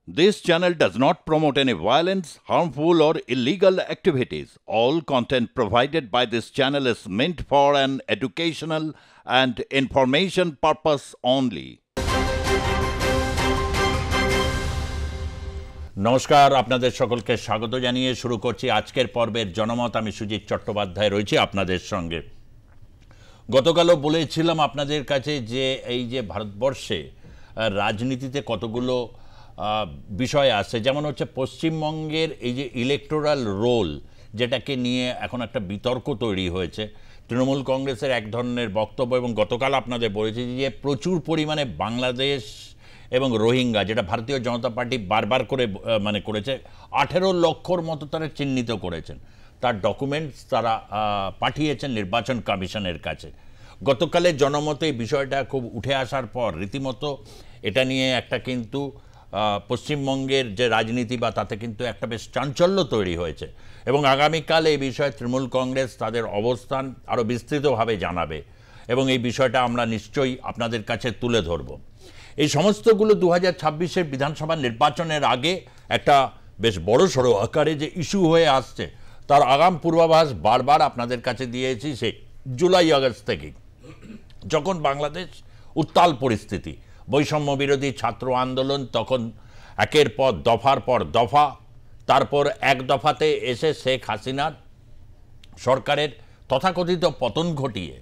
This channel does not promote any violence, harmful, or illegal activities. All content provided by this channel is meant for an educational and information purpose only. নমস্কার, আপনাদের সকলকে স্বাগত জানিয়ে শুরু করছি আজকের পর্বের জনমত। আমি সুজিত চট্টোপাধ্যায় রয়েছি আপনাদের সঙ্গে। গতকালও বলেছিলাম আপনাদের কাছে যে এই যে ভারতবর্ষে রাজনীতিতে কতগুলো বিষয় আছে, যেমন হচ্ছে পশ্চিমবঙ্গের এই যে ইলেকটোরাল রোল, যেটাকে নিয়ে এখন একটা বিতর্ক তৈরি হয়েছে। তৃণমূল কংগ্রেসের এক ধরনের বক্তব্য, এবং গতকাল আপনাদের বলেছি যে প্রচুর পরিমাণে বাংলাদেশ এবং রোহিঙ্গা, যেটা ভারতীয় জনতা পার্টি বারবার করে করেছে, 18 লক্ষর মতো তারা চিহ্নিত করেছেন। তার ডকুমেন্টস তারা পাঠিয়েছেন নির্বাচন কমিশনের কাছে। গতকালের জনমতে এই বিষয়টা খুব উঠে আসার পর রীতিমতো এটা নিয়ে একটা কিন্তু পশ্চিমবঙ্গের যে রাজনীতি বা তাতে কিন্তু একটা বেশ চাঞ্চল্য তৈরি হয়েছে, এবং আগামীকাল এই বিষয়ে তৃণমূল কংগ্রেস তাদের অবস্থান আরও বিস্তৃতভাবে জানাবে, এবং এই বিষয়টা আমরা নিশ্চয়ই আপনাদের কাছে তুলে ধরব। এই সমস্তগুলো 2026-এর বিধানসভা নির্বাচনের আগে একটা বেশ বড়সড় আকারে যে ইস্যু হয়ে আসছে, তার আগাম পূর্বাভাস বারবার আপনাদের কাছে দিয়েছি। সেই জুলাই আগস্ট থেকে, যখন বাংলাদেশ উত্তাল পরিস্থিতি, বৈষম্য বিরোধী ছাত্র আন্দোলন, তখন একের পর দফার পর দফা, তারপর এক দফাতে এসে শেখ হাসিনার সরকারের তথাকথিত পতন ঘটিয়ে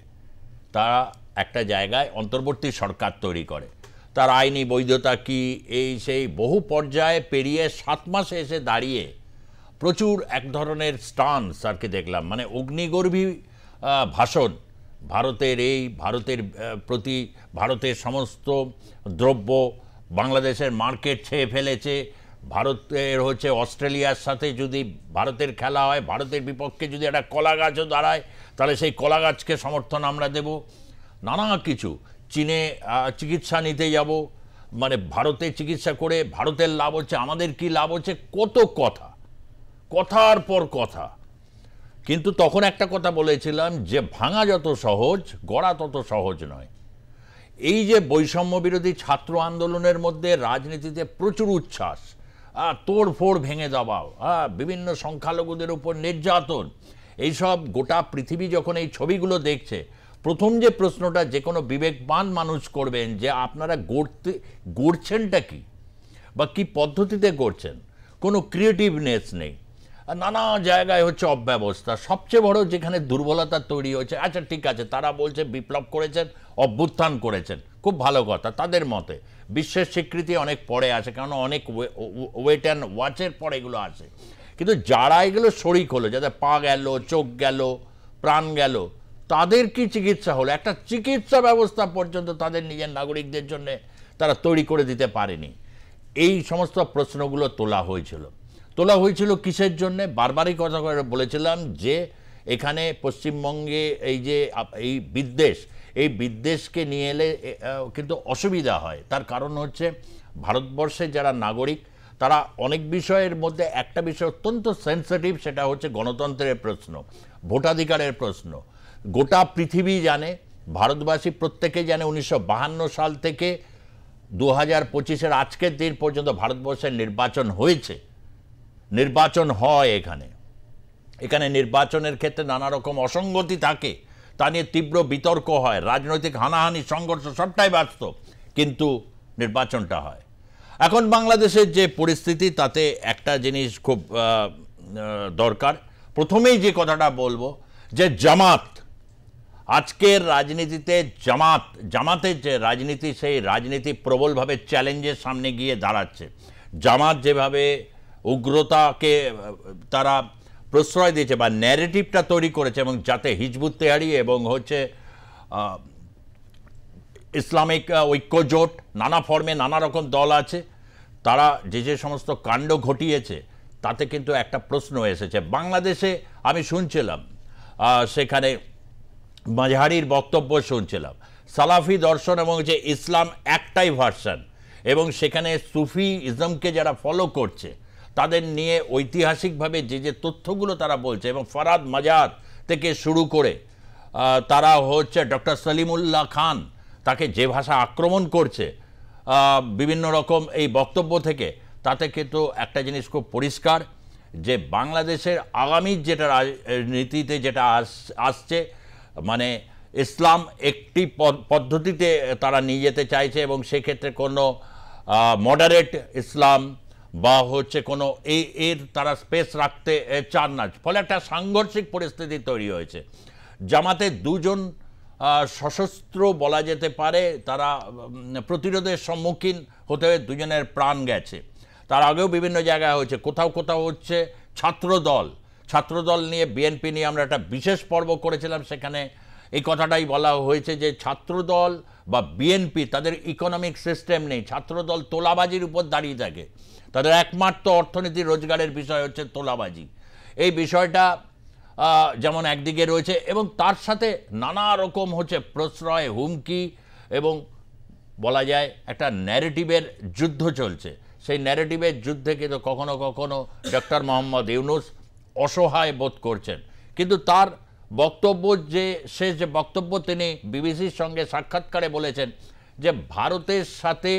তারা একটা জায়গায় অন্তর্বর্তী সরকার তৈরি করে। তার আইনি বৈধতা কি, এই সেই বহু পর্যায়ে পেরিয়ে 7 মাসে এসে দাঁড়িয়ে প্রচুর এক ধরনের স্টান্স আর কি দেখলাম, মানে অগ্নিগর্ভী ভাষণ। ভারতের প্রতি ভারতের সমস্ত দ্রব্য বাংলাদেশের মার্কেট ছেয়ে ফেলেছে। ভারতের হচ্ছে অস্ট্রেলিয়ার সাথে যদি ভারতের খেলা হয়, ভারতের বিপক্ষে যদি একটা কলা গাছও দাঁড়ায়, তাহলে সেই কলা গাছকে সমর্থন আমরা দেব। নানা কিছু, চীনে চিকিৎসা নিতে যাব, মানে ভারতে চিকিৎসা করে ভারতের লাভ হচ্ছে, আমাদের কি লাভ হচ্ছে, কত কথা, কথার পর কথা। কিন্তু তখন একটা কথা বলেছিলাম যে ভাঙা যত সহজ, গড়া তত সহজ নয়। এই যে বৈষম্য বিরোধী ছাত্র আন্দোলনের মধ্যে রাজনীতিতে প্রচুর উচ্ছ্বাস, তোড়ফোড় ভেঙে দেওয়া, বিভিন্ন সংখ্যালঘুদের উপর নির্যাতন, এইসব গোটা পৃথিবী যখন এই ছবিগুলো দেখছে, প্রথম যে প্রশ্নটা যে কোনো বিবেকবান মানুষ করবেন যে আপনারা গড়ছেনটা কি, বা কি পদ্ধতিতে গড়ছেন। কোনো ক্রিয়েটিভনেস নেই, নানা জায়গায় হচ্ছে অব্যবস্থা। সবচেয়ে বড় যেখানে দুর্বলতা তৈরি হয়েছে, আচ্ছা ঠিক আছে, তারা বলছে বিপ্লব করেছেন, অভ্যুত্থান করেছেন, খুব ভালো কথা। তাদের মতে বিশ্বের স্বীকৃতি অনেক পরে আসে, কারণ অনেক ওয়েট অ্যান্ড ওয়াচের পরে এগুলো আসে। কিন্তু যারা এগুলো শরিক হলো, যাদের পা গেল, চোখ গেল, প্রাণ গেল, তাদের কি চিকিৎসা হলো? একটা চিকিৎসা ব্যবস্থা পর্যন্ত তাদের নিজের নাগরিকদের জন্য তারা তৈরি করে দিতে পারেনি। এই সমস্ত প্রশ্নগুলো তোলা হয়েছিল কিসের জন্যে? বারবারই কথা করে বলেছিলাম যে এখানে পশ্চিমবঙ্গে এই বিদ্বেষকে নিয়ে এলে কিন্তু অসুবিধা হয়। তার কারণ হচ্ছে ভারতবর্ষের যারা নাগরিক, তারা অনেক বিষয়ের মধ্যে একটা বিষয় অত্যন্ত সেন্সিটিভ, সেটা হচ্ছে গণতন্ত্রের প্রশ্ন, ভোটাধিকারের প্রশ্ন। গোটা পৃথিবী জানে, ভারতবাসী প্রত্যেকে জানে, 1952 সাল থেকে 2025-এর আজকের দিন পর্যন্ত ভারতবর্ষের নির্বাচন হয়েছে, নির্বাচন হয়। এখানে নির্বাচনের ক্ষেত্রে নানা রকম অসঙ্গতি থাকে, তা নিয়ে তীব্র বিতর্ক হয়, রাজনৈতিক হানাহানি, সংঘর্ষ সবটাই বাস্তব, কিন্তু নির্বাচনটা হয়। এখন বাংলাদেশের যে পরিস্থিতি, তাতে একটা জিনিস খুব দরকার। প্রথমেই যে কথাটা বলবো যে জামাত, আজকের রাজনীতিতে জামাতের যে রাজনীতি, সেই রাজনীতি প্রবলভাবে চ্যালেঞ্জের সামনে গিয়ে দাঁড়াচ্ছে। জামাত যেভাবে উগ্রতাকে তারা প্রশ্রয় দিয়েছে বা ন্যারেটিভটা তৈরি করেছে, এবং যাতে হিজবুত তেহারি এবং হচ্ছে ইসলামিক ঐক্যজোট, নানা ফর্মে নানা রকম দল আছে, তারা যে সমস্ত কাণ্ড ঘটিয়েছে, তাতে কিন্তু একটা প্রশ্ন এসেছে। বাংলাদেশে আমি শুনছিলাম, সেখানে মাঝহারির বক্তব্য শুনছিলাম, সালাফি দর্শন এবং যে ইসলাম একটাই ভার্সন, এবং সেখানে সুফি ইজমকে যারা ফলো করছে তাদের নিয়ে ঐতিহাসিকভাবে যে তথ্যগুলো তারা বলছে, এবং ফরহাদ মাজার থেকে শুরু করে তারা হচ্ছে ডক্টর সলিমুল্লাহ খান, তাকে যে ভাষা আক্রমণ করছে বিভিন্ন রকম এই বক্তব্য থেকে, তাতে কিন্তু একটা জিনিস খুব পরিষ্কার যে বাংলাদেশের আগামী যেটা নীতিতে যেটা আসছে, মানে ইসলাম একটি পদ্ধতিতে তারা নিয়ে যেতে চাইছে, এবং সেক্ষেত্রে কোনো মডারেট ইসলাম বা হচ্ছে কোনো এর তারা স্পেস রাখতে চান না। ফলে একটা সাংঘর্ষিক পরিস্থিতি তৈরি হয়েছে। জামাতে দুজন সশস্ত্র বলা যেতে পারে, তারা প্রতিরোধের সম্মুখীন হতে হয়ে দুজনের প্রাণ গেছে। তার আগেও বিভিন্ন জায়গায় হয়েছে, কোথাও কোথাও হচ্ছে ছাত্রদল নিয়ে, বিএনপি নিয়ে আমরা একটা বিশেষ পর্ব করেছিলাম, সেখানে এই কথাটাই বলা হয়েছে যে ছাত্রদল বা বিএনপি তাদের ইকোনমিক সিস্টেম নেই, ছাত্রদল তোলাবাজির উপর দাঁড়িয়ে থাকে, তাদের একমাত্র অর্থনীতি রোজগারের বিষয় হচ্ছে তোলাবাজি। এই বিষয়টা যেমন একদিকে রয়েছে, এবং তার সাথে নানা রকম হচ্ছে প্রশ্রয়, হুমকি, এবং বলা যায় একটা ন্যারেটিভের যুদ্ধ চলছে। সেই ন্যারেটিভের যুদ্ধে কিন্তু কখনো কখনো ডক্টর মোহাম্মদ ইউনূস অসহায় বোধ করছেন। কিন্তু তার বক্তব্য শেষ যে বক্তব্য তিনি বিবিসির সঙ্গে সাক্ষাৎকারে বলেছেন যে ভারতের সাথে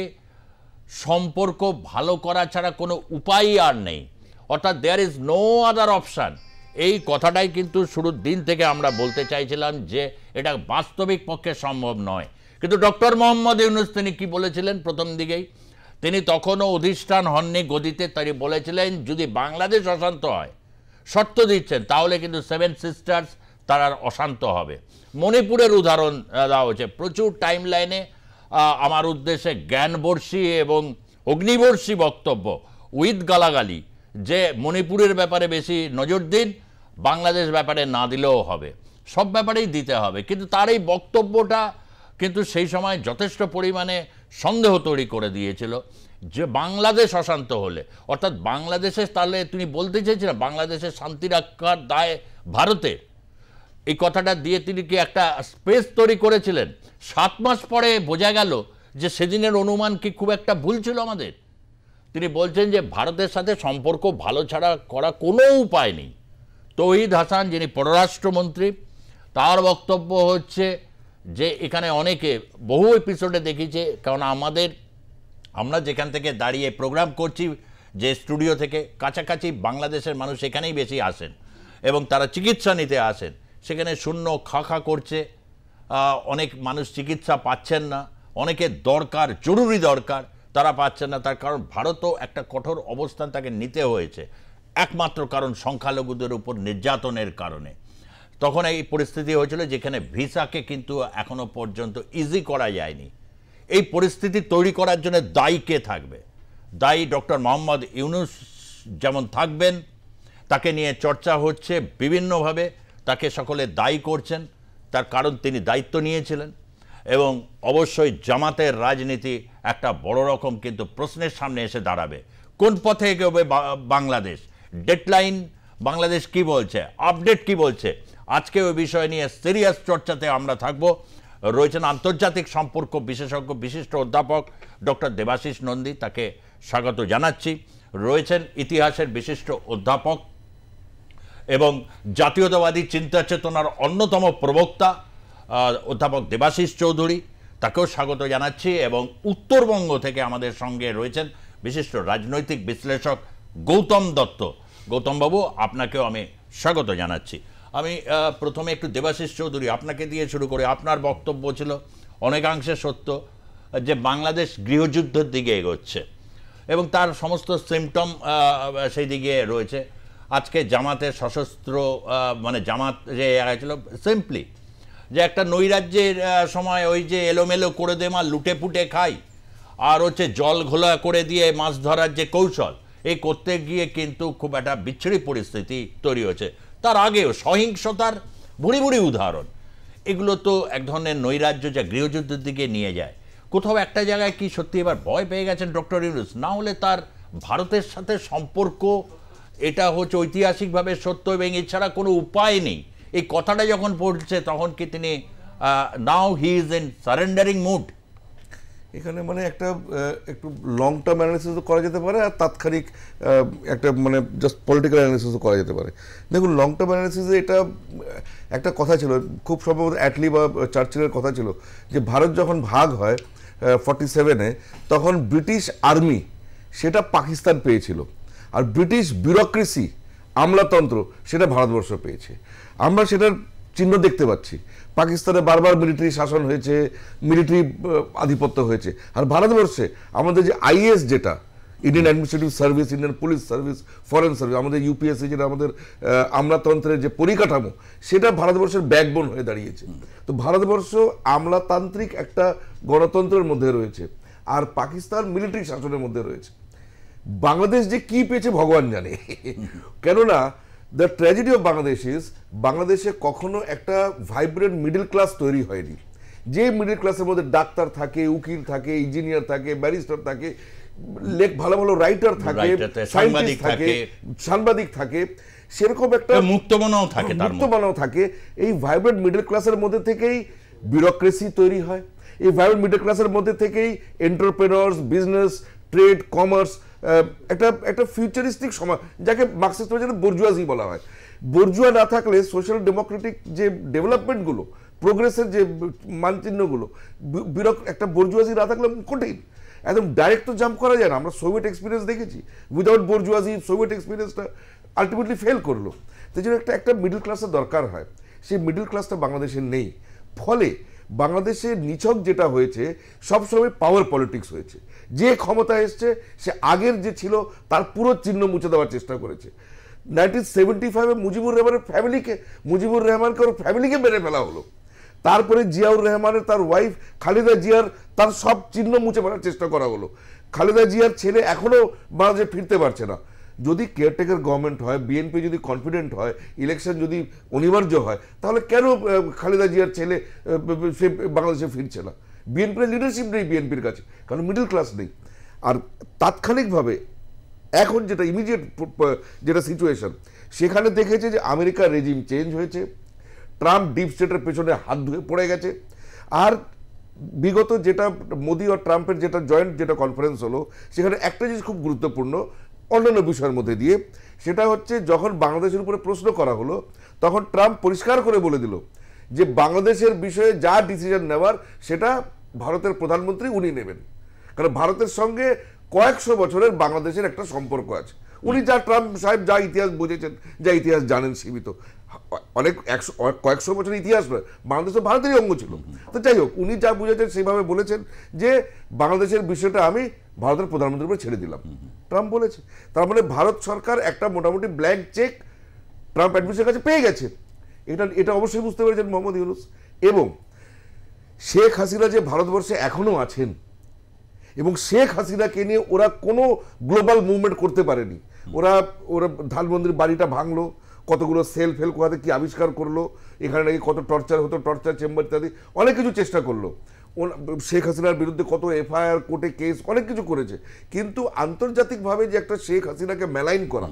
সম্পর্ক ভালো করা ছাড়া কোনো উপায়ই আর নেই, অর্থাৎ there is no other option. এই কথাটাই কিন্তু শুরুর দিন থেকে আমরা বলতে চাইছিলাম যে এটা বাস্তবিক পক্ষে সম্ভব নয়। কিন্তু ডক্টর মোহাম্মদ ইউনূস তিনি কি বলেছিলেন প্রথম দিকেই, তিনি তখনও অধিষ্ঠান হননি গদিতে, তিনি বলেছিলেন যদি বাংলাদেশ অশান্ত হয়, শর্ত দিচ্ছেন, তাহলে কিন্তু সেভেন সিস্টার্স তারা অশান্ত হবে। মণিপুরের উদাহরণ দেওয়া হয়েছে প্রচুর টাইম লাইনে, আমার উদ্দেশ্যে জ্ঞানবর্ষী এবং অগ্নিবর্ষী বক্তব্য উইথ গালাগালি, যে মণিপুরের ব্যাপারে বেশি নজর দিন, বাংলাদেশ ব্যাপারে না দিলেও হবে, সব ব্যাপারেই দিতে হবে। কিন্তু তার এই বক্তব্যটা কিন্তু সেই সময় যথেষ্ট পরিমাণে সন্দেহ তৈরি করে দিয়েছিল যে বাংলাদেশ অশান্ত হলে, অর্থাৎ বাংলাদেশে, তাহলে তিনি বলতে চেয়েছিলেন বাংলাদেশের শান্তি রক্ষার দায় ভারতের। এই কথাটা দিয়ে তিনি কি একটা স্পেস তৈরি করেছিলেন। 7 মাস পরে বোঝা গেল যে সেদিনের অনুমান কি খুব একটা ভুল ছিল আমাদের। তিনি বলছেন যে ভারতের সাথে সম্পর্ক ভালো ছাড়া করা কোনো উপায় নেই। তৌহিদ হাসান যিনি পররাষ্ট্রমন্ত্রী, তার বক্তব্য হচ্ছে যে এখানে অনেকে বহু এপিসোডে দেখেছে, কারণ আমরা যেখান থেকে দাঁড়িয়ে প্রোগ্রাম করছি, যে স্টুডিও থেকে কাছাকাছি বাংলাদেশের মানুষ এখানেই বেশি আসেন এবং তারা চিকিৎসা নিতে আসেন, সেখানে শূন্য খা করছে, অনেক মানুষ চিকিৎসা পাচ্ছেন না, অনেকের দরকার, জরুরি দরকার, তারা পাচ্ছেন না। তার কারণ ভারতও একটা কঠোর অবস্থান তাকে নিতে হয়েছে, একমাত্র কারণ সংখ্যালঘুদের উপর নির্যাতনের কারণে। তখন এই পরিস্থিতি হয়েছিল যেখানে ভিসাকে কিন্তু এখনো পর্যন্ত ইজি করা যায়নি। এই পরিস্থিতি তৈরি করার জন্য দায়ী কে থাকবে? দায়ী ডক্টর মোহাম্মদ ইউনূস যেমন থাকবেন, তাকে নিয়ে চর্চা হচ্ছে বিভিন্নভাবে, তাকে সকলে দায়ী করছেন, তার কারণ তিনি দায়িত্ব নিয়েছিলেন। এবং অবশ্যই জামাতের রাজনীতি একটা বড় রকম কিন্তু প্রশ্নের সামনে এসে দাঁড়াবে। কোন পথে এগোবে বাংলাদেশ? ডেডলাইন বাংলাদেশ কি বলছে, আপডেট কি বলছে, আজকে ওই বিষয় নিয়ে সিরিয়াস চর্চাতে আমরা থাকব। রয়েছেন আন্তর্জাতিক সম্পর্ক বিশেষজ্ঞ বিশিষ্ট অধ্যাপক ডক্টর দেবাশিস নন্দী, তাকে স্বাগত জানাচ্ছি। রয়েছেন ইতিহাসের বিশিষ্ট অধ্যাপক এবং জাতীয়তাবাদী চিন্তা চেতনার অন্যতম প্রবক্তা অধ্যাপক দেবাশিস চৌধুরী, তাকেও স্বাগত জানাচ্ছি। এবং উত্তরবঙ্গ থেকে আমাদের সঙ্গে রয়েছেন বিশিষ্ট রাজনৈতিক বিশ্লেষক গৌতম দত্ত। গৌতমবাবু, আপনাকেও আমি স্বাগত জানাচ্ছি। আমি প্রথমে একটু দেবাশিস চৌধুরী আপনাকে দিয়ে শুরু করে, আপনার বক্তব্য ছিল অনেকাংশে সত্য যে বাংলাদেশ গৃহযুদ্ধের দিকে এগোচ্ছে এবং তার সমস্ত সিমটম সেই দিকে রয়েছে। আজকে জামাতের সশস্ত্র মানে জামাত যে ছিল সিম্পলি যে একটা নৈরাজ্যের সময় ওই যে এলোমেলো করে দে মা লুটে পুটে খাই, আর হচ্ছে জল ঘোলা করে দিয়ে মাছ ধরার যে কৌশল, এই করতে গিয়ে কিন্তু খুব একটা বিচ্ছিরি পরিস্থিতি তৈরি হয়েছে। তার আগেও সহিংসতার ভুড়ি ভুড়ি উদাহরণ, এগুলো তো এক ধরনের নৈরাজ্য যা গৃহযুদ্ধের দিকে নিয়ে যায়। কোথাও একটা জায়গায় কি সত্যি এবার ভয় পেয়ে গেছেন ডক্টর ইউনূস? না হলে তার ভারতের সাথে সম্পর্ক এটা হচ্ছে ঐতিহাসিকভাবে সত্য এবং এছাড়া কোনো উপায় নেই, এই কথাটা যখন পড়ছে তখন কি তিনি now he is in surrendering mood? এখানে মানে একটা একটু লং টার্ম অ্যানালিসিসও করা যেতে পারে, আর তাৎক্ষণিক একটা মানে জাস্ট পলিটিক্যাল অ্যানালিসিসও করা যেতে পারে। দেখুন, লং টার্ম অ্যানালিসিসে এটা একটা কথা ছিল, খুব সম্ভবত অ্যাটলি বা চার্চিলের কথা ছিল, যে ভারত যখন ভাগ হয় 47-এ, তখন ব্রিটিশ আর্মি সেটা পাকিস্তান পেয়েছিল, আর ব্রিটিশ বিউরোক্রেসি আমলাতন্ত্র সেটা ভারতবর্ষ পেয়েছে। আমরা সেটার চিহ্ন দেখতে পাচ্ছি। পাকিস্তানে বারবার মিলিটারি শাসন হয়েছে, মিলিটারি আধিপত্য হয়েছে, আর ভারতবর্ষে আমাদের যে আইএস, যেটা Indian administrative service, Indian police service, foreign service, আমাদের ইউপিএসসি, যেটা আমাদের আমলাতন্ত্রের যে পরিকাঠামো, সেটা ভারতবর্ষের ব্যাকবোন হয়ে দাঁড়িয়েছে। তো ভারতবর্ষ আমলাতান্ত্রিক একটা গণতন্ত্রের মধ্যে রয়েছে, আর পাকিস্তান মিলিটারি শাসনের মধ্যে রয়েছে। বাংলাদেশ যে কি পেয়েছে ভগবান জানে। কেননা the tragedy of Bangladesh is, বাংলাদেশে কখনো একটা ভাইব্রেন্ট মিডল ক্লাস তৈরি হয়নি। যে মিডল ক্লাসের মধ্যে ডাক্তার থাকে, উকিল থাকে, ইঞ্জিনিয়ার থাকে, ব্যারিস্টার থাকে, ভালো ভালো রাইটার থাকে, সায়েন্টিস্ট থাকে, সাংবাদিক থাকে, সেরকম একটা মুক্তমনাও থাকে। এই ভাইব্রেন্ট মিডল ক্লাসের মধ্যে থেকেই বিউরোক্রেসি তৈরি হয়। এই ভাইব্রেন্ট মিডল ক্লাসের মধ্যে থেকেই এন্টারপ্রেনার্স, বিজনেস, ট্রেড, কমার্স, একটা ফিউচারিস্টিক সমাজ, যাকে মার্কসিস্ট বুর্জুয়াজি বলা হয়। বুর্জুয়া না থাকলে সোশ্যাল ডেমোক্রেটিক যে ডেভেলপমেন্টগুলো, প্রোগ্রেসের যে মানচিহ্নগুলো, একটা বুর্জুয়াজি না থাকলে কঠিন। একদম ডাইরেক্ট তো জাম্প করা যায় না। আমরা সোভিয়েত এক্সপিরিয়েন্স দেখেছি, উইদাউট বুর্জুয়াজি সোভিয়েত এক্সপিরিয়েন্সটা আলটিমেটলি ফেল করলো। সেই জন্য একটা মিডল ক্লাসের দরকার হয়। সেই মিডল ক্লাসটা বাংলাদেশে নেই। ফলে বাংলাদেশে নিছক যেটা হয়েছে, সবসময় পাওয়ার পলিটিক্স হয়েছে। যে ক্ষমতা এসছে সে আগের যে ছিল তার পুরো চিহ্ন মুছে দেওয়ার চেষ্টা করেছে। 1975-এ মুজিবুর রহমানকে ওর ফ্যামিলিকে মেরে ফেলা হলো। তারপরে জিয়াউর রহমানের তার ওয়াইফ খালেদা জিয়ার তার সব চিহ্ন মুছে ফেলার চেষ্টা করা হলো। খালেদা জিয়ার ছেলে এখনো বাংলাদেশে ফিরতে পারছে না। যদি কেয়ারটেকার গভর্নমেন্ট হয়, বিএনপি যদি কনফিডেন্ট হয়, ইলেকশন যদি অনিবার্য হয়, তাহলে কেন খালেদা জিয়ার ছেলে সে বাংলাদেশে ফিরছে না? বিএনপির লিডারশিপ নেই বিএনপির কাছে, কারণ মিডল ক্লাস নেই। আর তাৎক্ষণিকভাবে এখন যেটা ইমিডিয়েট যেটা সিচুয়েশন, সেখানে দেখেছে যে আমেরিকার রেজিম চেঞ্জ হয়েছে, ট্রাম্প ডিপ স্টেটের পেছনে হাত ধুয়ে পড়ে গেছে। আর বিগত যেটা মোদি ও ট্রাম্পের যেটা জয়েন্ট যেটা কনফারেন্স হলো, সেখানে একটা জিনিস খুব গুরুত্বপূর্ণ অন্যান্য বিষয়ের মধ্যে দিয়ে, সেটা হচ্ছে যখন বাংলাদেশের উপরে প্রশ্ন করা হলো, তখন ট্রাম্প পরিষ্কার করে বলে দিল যে বাংলাদেশের বিষয়ে যা ডিসিশন নেওয়ার সেটা ভারতের প্রধানমন্ত্রী উনি নেবেন। কারণ ভারতের সঙ্গে কয়েকশো বছরের বাংলাদেশের একটা সম্পর্ক আছে। উনি যা ট্রাম্প সাহেব যা ইতিহাস বুঝেছেন, যা ইতিহাস জানেন সীমিত, কয়েকশো বছরের ইতিহাস নয়, বাংলাদেশ তো ভারতেরই অঙ্গ ছিল। তো যাই হোক, উনি যা বুঝেছেন সেইভাবে বলেছেন যে বাংলাদেশের বিষয়টা আমি ভারতের প্রধানমন্ত্রীর উপরে ছেড়ে দিলাম, ট্রাম্প বলেছে। তার মানে ভারত সরকার একটা মোটামুটি ব্ল্যাঙ্ক চেক ট্রাম্প অ্যাডমিনিস্ট্রেশনের কাছে পেয়ে গেছে। এটা অবশ্যই বুঝতে পেরেছেন মোহাম্মদ ইউনূস। এবং শেখ হাসিনা যে ভারতবর্ষে এখনো আছেন, এবং শেখ হাসিনাকে নিয়ে ওরা কোনো গ্লোবাল মুভমেন্ট করতে পারেনি। ওরা ধানমন্দির বাড়িটা ভাঙলো, কতগুলো সেল ফেল কোথাতে কি আবিষ্কার করলো, এখানে নাকি কত টর্চার হতো, টর্চার চেম্বার ইত্যাদি অনেক কিছু চেষ্টা করলো। শেখ হাসিনার বিরুদ্ধে কত এফআইআর, কোর্টে কেস, অনেক কিছু করেছে। কিন্তু আন্তর্জাতিকভাবে যে একটা শেখ হাসিনাকে মেলাইন করা,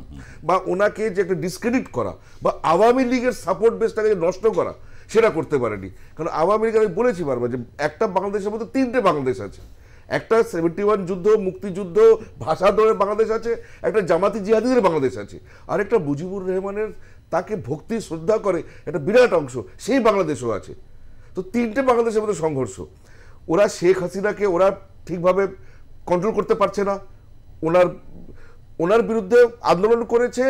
বা ওনাকে যে একটা ডিসক্রেডিট করা, বা আওয়ামী লীগের সাপোর্ট বেসটাকে নষ্ট করা, সেটা করতে পারেনি। কারণ আওয়ামী লীগ, আমি বলেছি বারবার, যে একটা বাংলাদেশের মধ্যে তিনটে বাংলাদেশ আছে। একটা 71 যুদ্ধ, মুক্তিযুদ্ধ, ভাষা আন্দোলনের বাংলাদেশ আছে, একটা জামাতি জিহাদিদের বাংলাদেশ আছে, আর একটা মুজিবুর রহমানের তাকে ভক্তি শ্রদ্ধা করে একটা বিরাট অংশ, সেই বাংলাদেশও আছে। তো তিনটে বাংলাদেশের মধ্যে সংঘর্ষ। ওরা শেখ হাসিনাকে ওরা ঠিকভাবে কন্ট্রোল করতে পারছে না। ওনার বিরুদ্ধে আন্দোলন করেছে,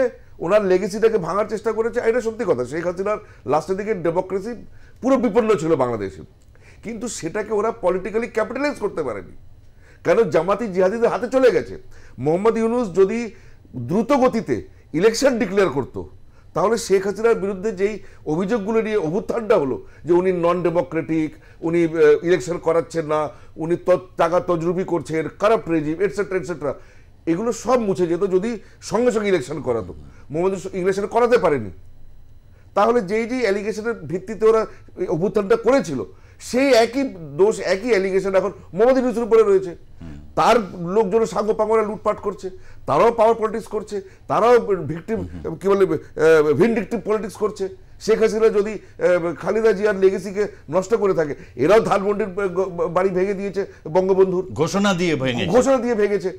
ওনার লেগেসিটাকে ভাঙার চেষ্টা করেছে। এটা সত্যি কথা, শেখ হাসিনার লাস্টের দিকে ডেমোক্রেসি পুরো বিপন্ন ছিল বাংলাদেশে, কিন্তু সেটাকে ওরা পলিটিক্যালি ক্যাপিটালাইজ করতে পারেনি। কেন? জামাতি জিহাদিদের হাতে চলে গেছে। মোহাম্মদ ইউনূস যদি দ্রুত গতিতে ইলেকশন ডিক্লেয়ার করতো, তাহলে শেখ হাসিনার বিরুদ্ধে যেই অভিযোগগুলো নিয়ে অভ্যুত্থানটা হলো, যে উনি নন ডেমোক্রেটিক, উনি ইলেকশন করাচ্ছেন না, উনি টাকা তজরুবি করছেন, কারাপ্ট রেজিম, এটসেট্রা এটসেট্রা, এগুলো সব মুছে যেত যদি সঙ্গে সঙ্গে ইলেকশন করাতো। মোহাম্মদ ইলেকশন করাতে পারেনি। তাহলে যেই অ্যালিগেশনের ভিত্তিতে ওরা অভ্যুত্থানটা করেছিল, সেই একই দোষ, একই অ্যালিগেশন এখন মোহাম্মদ ইউনূসের উপরে রয়েছে। তার লোকজন সাঙ্গো পাঙ্গরা লুটপাট করছে, তারাও পাওয়ার পলিটিক্স করছে, তারাও ভিকটিম কি বলে ভিনডিকটিভ পলিটিক্স করছে। শেখ হাসিনা যদি খালেদা জিয়ার লেগেসিকে নষ্ট করে থাকে, এরাও ধানমন্ডির বাড়ি ভেঙে দিয়েছে, বঙ্গবন্ধুর ঘোষণা দিয়ে ভেঙেছে,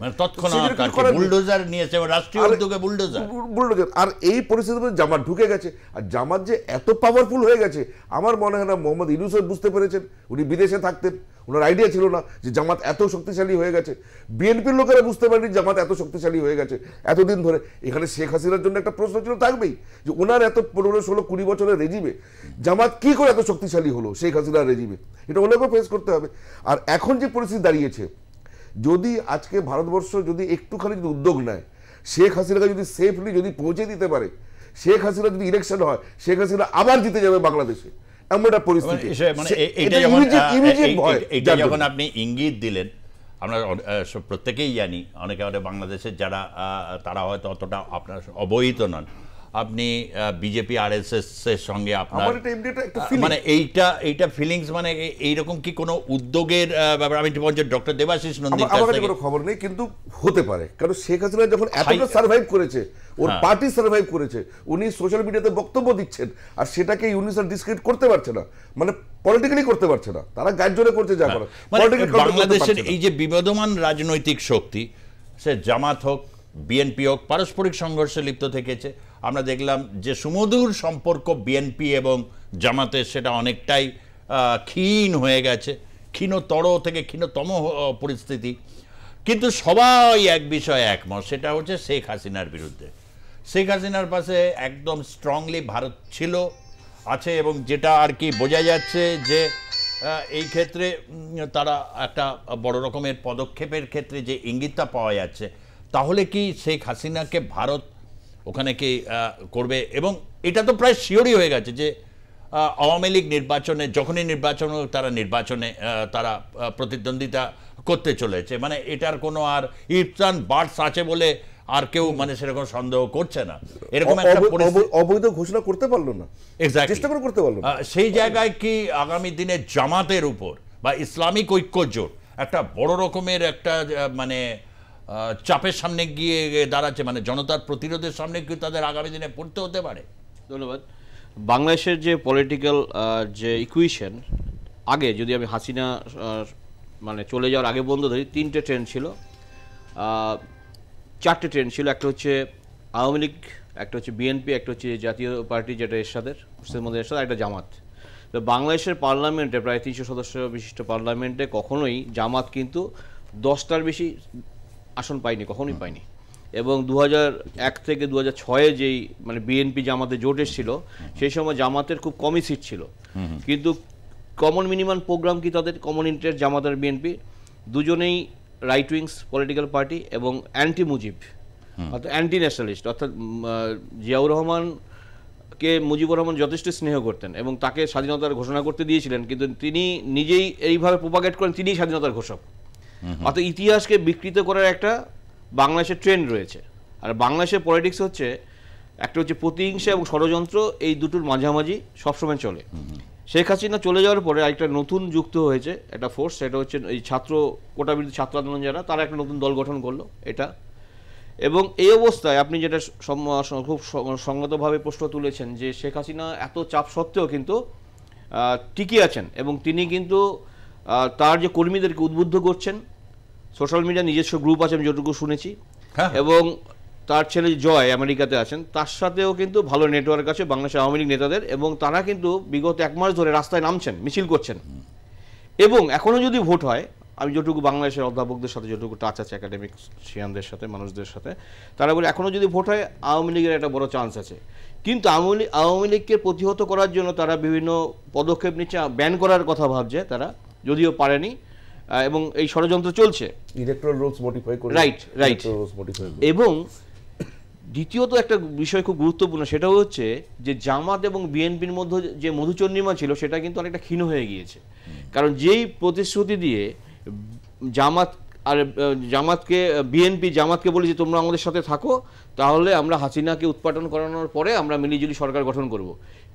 বুলডোজার। আর এই পরিস্থিতিতে জামাত ঢুকে গেছে। আর জামাত যে এত পাওয়ারফুল হয়ে গেছে, আমার মনে হয় না মোহাম্মদ ইউনূস বুঝতে পেরেছেন। উনি বিদেশে থাকতেন, ওনার আইডিয়া ছিল না যে জামাত এত শক্তিশালী হয়ে গেছে। বিএনপির লোকেরা বুঝতে পারেনি জামাত এত শক্তিশালী হয়ে গেছে এতদিন ধরে। এখানে শেখ হাসিনার জন্য একটা প্রশ্ন ছিল, থাকবেই, যে ওনার এত 15, 16, 20 বছরের রেজিমে জামাত কি করে এত শক্তিশালী হলো শেখ হাসিনার রেজিমে, এটা ওনাকেও ফেস করতে হবে। আর এখন যে পরিস্থিতি দাঁড়িয়েছে, যদি আজকে ভারতবর্ষ যদি একটুখানি যদি উদ্যোগ নেয়, শেখ হাসিনাকে যদি সেফলি যদি পৌঁছে দিতে পারে, শেখ হাসিনা যদি ইলেকশন হয়, শেখ হাসিনা আবার জিতে যাবে বাংলাদেশে, এমন একটা পরিস্থিতি। এটা যখন আপনি ইঙ্গিত দিলেন, আমরা প্রত্যেকেই জানি, অনেকে আমাদের বাংলাদেশের যারা তারা হয়তো অতটা আপনার অবহিত নন, আপনি বিজেপি আরএসএস এর সঙ্গে আপনার মানে এইটা ফিলিংস, মানে এইরকম কি কোনো উদ্যোগের ব্যাপার? আমি বলছি ডক্টর দেবাশিস নন্দীর কাছ থেকে কোনো খবর নেই, কিন্তু হতে পারে, কারণ শেখ হাসিনা যখন এতটা সার্ভাইভ করেছে, ওর পার্টি সার্ভাইভ করেছে, উনি সোশ্যাল মিডিয়াতে বক্তব্য দিচ্ছেন, আর সেটাকে ইউনিসেফ ডিসক্রেডিট করতে পারছে না, মানে পলিটিক্যালি করতে পারছে না, তারা গাজরে করছে যা করে। বাংলাদেশের এই যে বিবদমান রাজনৈতিক শক্তি, সে জামাত হোক বিএনপি হোক, পারস্পরিক সংঘর্ষে লিপ্ত থেকেছে। আমরা দেখলাম যে সুমধুর সম্পর্ক বিএনপি এবং জামাতের, সেটা অনেকটাই ক্ষীণ হয়ে গেছে, ক্ষীণতর থেকে ক্ষীণতম পরিস্থিতি। কিন্তু সবাই এক বিষয়ে একমত, সেটা হচ্ছে শেখ হাসিনার বিরুদ্ধে। শেখ হাসিনার পাশে একদম স্ট্রংলি ভারত ছিল, আছে, এবং যেটা আর কি বোঝা যাচ্ছে যে এই ক্ষেত্রে তারা একটা বড় রকমের পদক্ষেপের ক্ষেত্রে যে ইঙ্গিতটা পাওয়া যাচ্ছে, তাহলে কি শেখ হাসিনাকে ভারত ওখানে কি করবে? এবং এটা তো প্রায় শিওরই হয়ে গেছে যে আওয়ামী লীগ নির্বাচনে, যখনই নির্বাচন হোক, তারা নির্বাচনে তারা প্রতিদ্বন্দ্বিতা করতে চলেছে। মানে এটার কোনো আর ইফসান বার্ডস আছে বলে আর কেউ মানে সেরকম সন্দেহ করছে না। এরকম একটা অবৈধ ঘোষণা করতে পারলো না, চেষ্টা করে করতে পারলো না। সেই জায়গায় কি আগামী দিনে জামাতের উপর বা ইসলামিক ঐক্য জোট একটা বড় রকমের একটা মানে চাপের সামনে গিয়ে দাঁড়াচ্ছে, মানে জনতার প্রতিরোধের সামনে কি তাদের আগামী দিনে পড়তে হতে পারে? ধন্যবাদ। বাংলাদেশের যে পলিটিক্যাল যে ইকুয়েশন, আগে যদি আমি হাসিনা মানে চলে যাওয়ার আগে বন্ধ ধরি, 3টে ট্রেন্ড ছিল, 4টে ট্রেন্ড ছিল। একটা হচ্ছে আওয়ামী লীগ, একটা হচ্ছে বিএনপি, একটা হচ্ছে জাতীয় পার্টি যেটা এরশাদের, মুসলিমদের এরশাদ, একটা জামাত। তো বাংলাদেশের পার্লামেন্টে প্রায় 300 সদস্য বিশিষ্ট পার্লামেন্টে কখনোই জামাত কিন্তু 10টার বেশি আসন পায়নি, কখনোই পায়নি। এবং 2001 থেকে 2006 যেই মানে বিএনপি জামাতে জোট এসেছিল, সেই সময় জামাতের খুব কমই সিট ছিল, কিন্তু কমন মিনিমাম প্রোগ্রাম কি তাদের, কমন ইন্টারেস্ট জামাত আর বিএনপি দুজনেই রাইট উইংস পলিটিক্যাল পার্টি এবং অ্যান্টি মুজিব, অর্থাৎ অ্যান্টি ন্যাশনালিস্ট। অর্থাৎ জিয়াউর রহমানকে মুজিবুর রহমান যথেষ্ট স্নেহ করতেন এবং তাকে স্বাধীনতার ঘোষণা করতে দিয়েছিলেন, কিন্তু তিনি নিজেই এইভাবে প্রোপাগেট করেন তিনিই স্বাধীনতার ঘোষক। অর্থাৎ ইতিহাসকে বিকৃত করার একটা বাংলাদেশের ট্রেন্ড রয়েছে। আর বাংলাদেশের পলিটিক্স হচ্ছে একটা হচ্ছে প্রতিহিংসা এবং ষড়যন্ত্র, এই দুটোর মাঝামাঝি সবসময় চলে। শেখ হাসিনা চলে যাওয়ার পরে একটা নতুন যুক্ত হয়েছে একটা ফোর্স, সেটা হচ্ছে এই ছাত্র কোটা বিরোধী ছাত্র আন্দোলন, যারা তারা একটা নতুন দল গঠন করলো এটা। এবং এই অবস্থায় আপনি যেটা খুব সংগতভাবে প্রশ্ন তুলেছেন যে শেখ হাসিনা এত চাপ সত্ত্বেও কিন্তু টিকে আছেন, এবং তিনি কিন্তু তার যে কর্মীদেরকে উদ্বুদ্ধ করছেন। সোশ্যাল মিডিয়া নিজস্ব গ্রুপ আছে আমি যতটুকু শুনেছি, এবং তার ছেলে জয় আমেরিকাতে আছেন, তার সাথেও কিন্তু ভালো নেটওয়ার্ক আছে বাংলাদেশের আওয়ামী লীগ নেতাদের, এবং তারা কিন্তু বিগত 1 মাস ধরে রাস্তায় নামছেন, মিছিল করছেন। এবং এখনও যদি ভোট হয়, আমি যতটুকু বাংলাদেশের অধ্যাপকদের সাথে যতটুকু টাচ আছে, একাডেমিক শিয়ানদের সাথে, মানুষদের সাথে, তারা বলে এখনও যদি ভোট হয় আওয়ামী লীগের একটা বড় চান্স আছে। কিন্তু আওয়ামী লীগকে প্রতিহত করার জন্য তারা বিভিন্ন পদক্ষেপ নিচ্ছে, ব্যান করার কথা ভাবছে তারা, যদিও পারেনি, এবং এই ষড়যন্ত্র চলছে। ইলেকট্রাল রুলস মডিফাই করে, রাইট। এবং দ্বিতীয়ত একটা বিষয় খুব গুরুত্বপূর্ণ, সেটা হচ্ছে যে জামাত এবং বিএনপির মধ্যে যে মধুচন্দ্রিমা ছিল সেটা কিন্তু অনেকটা ক্ষীণ হয়ে গিয়েছে। কারণ যেই প্রতিশ্রুতি দিয়ে জামাতকে বিএনপি জামাতকে বলে যে তোমরা আমাদের সাথে থাকো, তাহলে আমরা হাসিনাকে উৎপাটন করানোর পরে আমরা মিলিজুলি সরকার গঠন করব।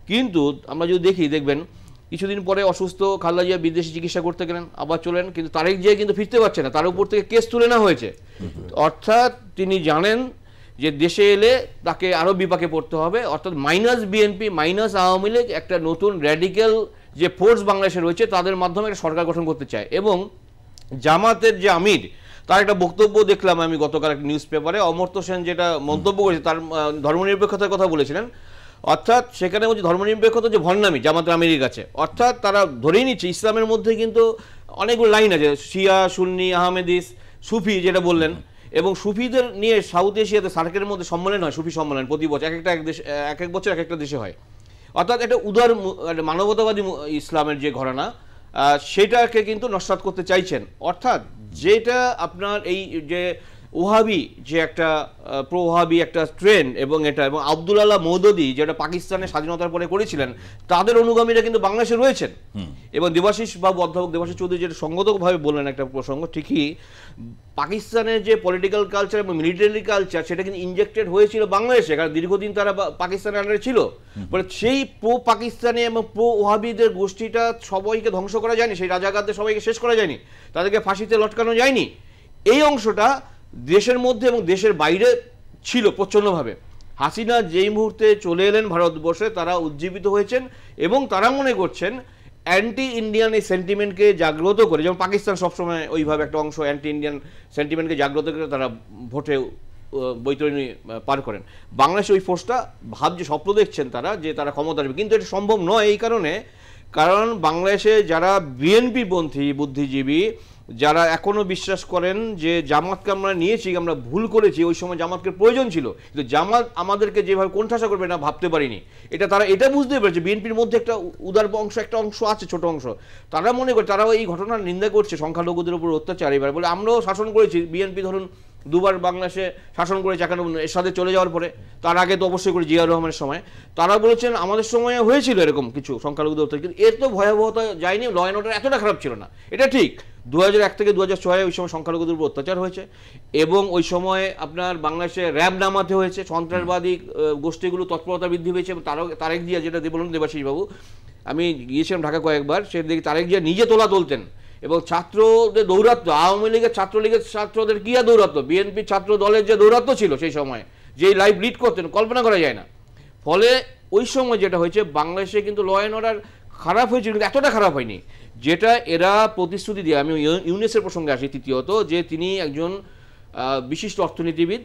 কিন্তু আমরা যদি দেখবেন কিছুদিন পরে অসুস্থ খালেদা জিয়া বিদেশে চিকিৎসা করতে গেলেন, আবার চলেন, কিন্তু তারেক জিয়া কিন্তু ফিরতে পারছে না, তার উপর থেকে কেস তুলে নেওয়া হয়েছে। অর্থাৎ তিনি জানেন যে দেশে এলে তাকে আরও বিপাকে পড়তে হবে। অর্থাৎ minus BNP minus Awami League একটা নতুন র্যাডিক্যাল যে ফোর্স বাংলাদেশে রয়েছে তাদের মাধ্যমে একটা সরকার গঠন করতে চায়। এবং জামাতের যে আমির, তার একটা বক্তব্য দেখলাম আমি গতকাল একটা নিউজ পেপারে, অমর্ত্য সেন যেটা মন্তব্য করেছে, তার ধর্মনিরপেক্ষতার কথা বলেছিলেন। অর্থাৎ সেখানে বলছে ধর্মনিরপেক্ষতা যে ভণ্ডামি জামাতের আমিরের কাছে, অর্থাৎ তারা ধরেই নিচ্ছে ইসলামের মধ্যে কিন্তু অনেকগুলো লাইন আছে, শিয়া, সুন্নি, আহমেদিস, সুফি যেটা বললেন, এবং সুফিদের নিয়ে সাউথ এশিয়াতে সার্কের মধ্যে সম্মেলন হয়, সুফি সম্মেলন প্রতি বছর, এক এক বছর এক একটা দেশে হয়। অর্থাৎ একটা উদার মানবতাবাদী ইসলামের যে ঘরানা, সেটাকে কিন্তু নস্যাৎ করতে চাইছেন। অর্থাৎ যেটা আপনার এই যে ওহাবি যে একটা প্রো ওহাবি একটা ট্রেন্ড, এবং আব্দুল আল্লাহ মওদুদি যেটা পাকিস্তানের স্বাধীনতার পরে করেছিলেন, তাদের অনুগামীরা কিন্তু বাংলাদেশে রয়েছেন। এবং দেবাশিস বাবু, অধ্যাপক দেবাশিস চৌধুরী যেটা সঙ্গতভাবে বললেন একটা প্রসঙ্গ, ঠিকই পাকিস্তানের যে পলিটিক্যাল কালচার এবং মিলিটারি কালচার সেটা কিন্তু ইনজেক্টেড হয়েছিল বাংলাদেশে, কারণ দীর্ঘদিন তারা পাকিস্তানের আন্ডারে ছিল। বলে সেই প্রো পাকিস্তানি এবং প্রো ওহাবিদের গোষ্ঠীটা সবাইকে ধ্বংস করা যায়নি, সেই রাজাকারদের সবাইকে শেষ করা যায়নি, তাদেরকে ফাঁসিতে লটকানো যায়নি। এই অংশটা দেশের মধ্যে এবং দেশের বাইরে ছিল প্রচণ্ডভাবে। হাসিনা যেই মুহূর্তে চলে এলেন ভারতবর্ষে, তারা উজ্জীবিত হয়েছেন এবং তারা মনে করছেন অ্যান্টি ইন্ডিয়ান এই সেন্টিমেন্টকে জাগ্রত করে, যেমন পাকিস্তান সবসময় ওইভাবে একটা অংশ অ্যান্টি ইন্ডিয়ান সেন্টিমেন্টকে জাগ্রত করে তারা ভোটে বৈতরণী পার করেন। বাংলাদেশে ওই ফোর্সটা ভাবছে, স্বপ্ন দেখছেন তারা যে তারা ক্ষমতা আসবে, কিন্তু এটা সম্ভব নয়। এই কারণ বাংলাদেশে যারা বিএনপি পন্থী বুদ্ধিজীবী, যারা এখনো বিশ্বাস করেন যে জামাতকে আমরা নিয়েছি, আমরা ভুল করেছি, ওই সময় জামাতকে প্রয়োজন ছিল, কিন্তু জামাত আমাদেরকে যেভাবে কোণঠাসা করবে না ভাবতে পারিনি, তারা এটা বুঝতে পেরেছে। বিএনপির মধ্যে একটা উদার একটা অংশ আছে, ছোট অংশ, তারা মনে করে, তারাও এই ঘটনার নিন্দা করছে, সংখ্যালঘুদের উপর অত্যাচার। এবার বলে আমরাও শাসন করেছি, বিএনপি ধরুন দুবার বাংলাদেশে শাসন করেছে, এর সাথে চলে যাওয়ার পরে, তার আগে তো অবশ্যই করে জিয়াউর রহমানের সময়, তারা বলেছেন আমাদের সময়ে হয়েছিল এরকম কিছু সংখ্যালঘুদের অত্যাচার, কিন্তু এর তো ভয়াবহতা যায়নি, ল অ্যান্ড অর্ডার এতটা খারাপ ছিল না, এটা ঠিক। 2001 থেকে 2006 ওই সময় সংখ্যালঘুদের উপর অত্যাচার হয়েছে, এবং ওই সময় আপনার বাংলাদেশে র্যাব নামাতে হয়েছে, সন্ত্রাসবাদী গোষ্ঠীগুলো তৎপরতা বৃদ্ধি পেয়েছে। এবং তারেক জিয়া, যেটা বলুন দেবাশিস বাবু, আমি গিয়েছিলাম ঢাকা কয়েকবার, সেদিকে তারেক জিয়া নিজে তোলা তুলতেন, এবং ছাত্রদের দৌরাত্ম, আওয়ামী লীগের ছাত্রলীগের ছাত্রদের কি আর দৌরাত্ম, বিএনপি ছাত্র দলের যে দৌরাত্ম ছিল সেই সময়, যে লাইভ লিড করতেন, কল্পনা করা যায় না। ফলে ওই সময় যেটা হয়েছে, বাংলাদেশে কিন্তু ল অ্যান্ড অর্ডার খারাপ হয়েছিল, কিন্তু এতটা খারাপ হয়নি, যেটা এরা প্রতিশ্রুতি দিয়ে। আমি ইউনেসের প্রসঙ্গে আসি তৃতীয়ত, যে তিনি একজন বিশিষ্ট অর্থনীতিবিদ,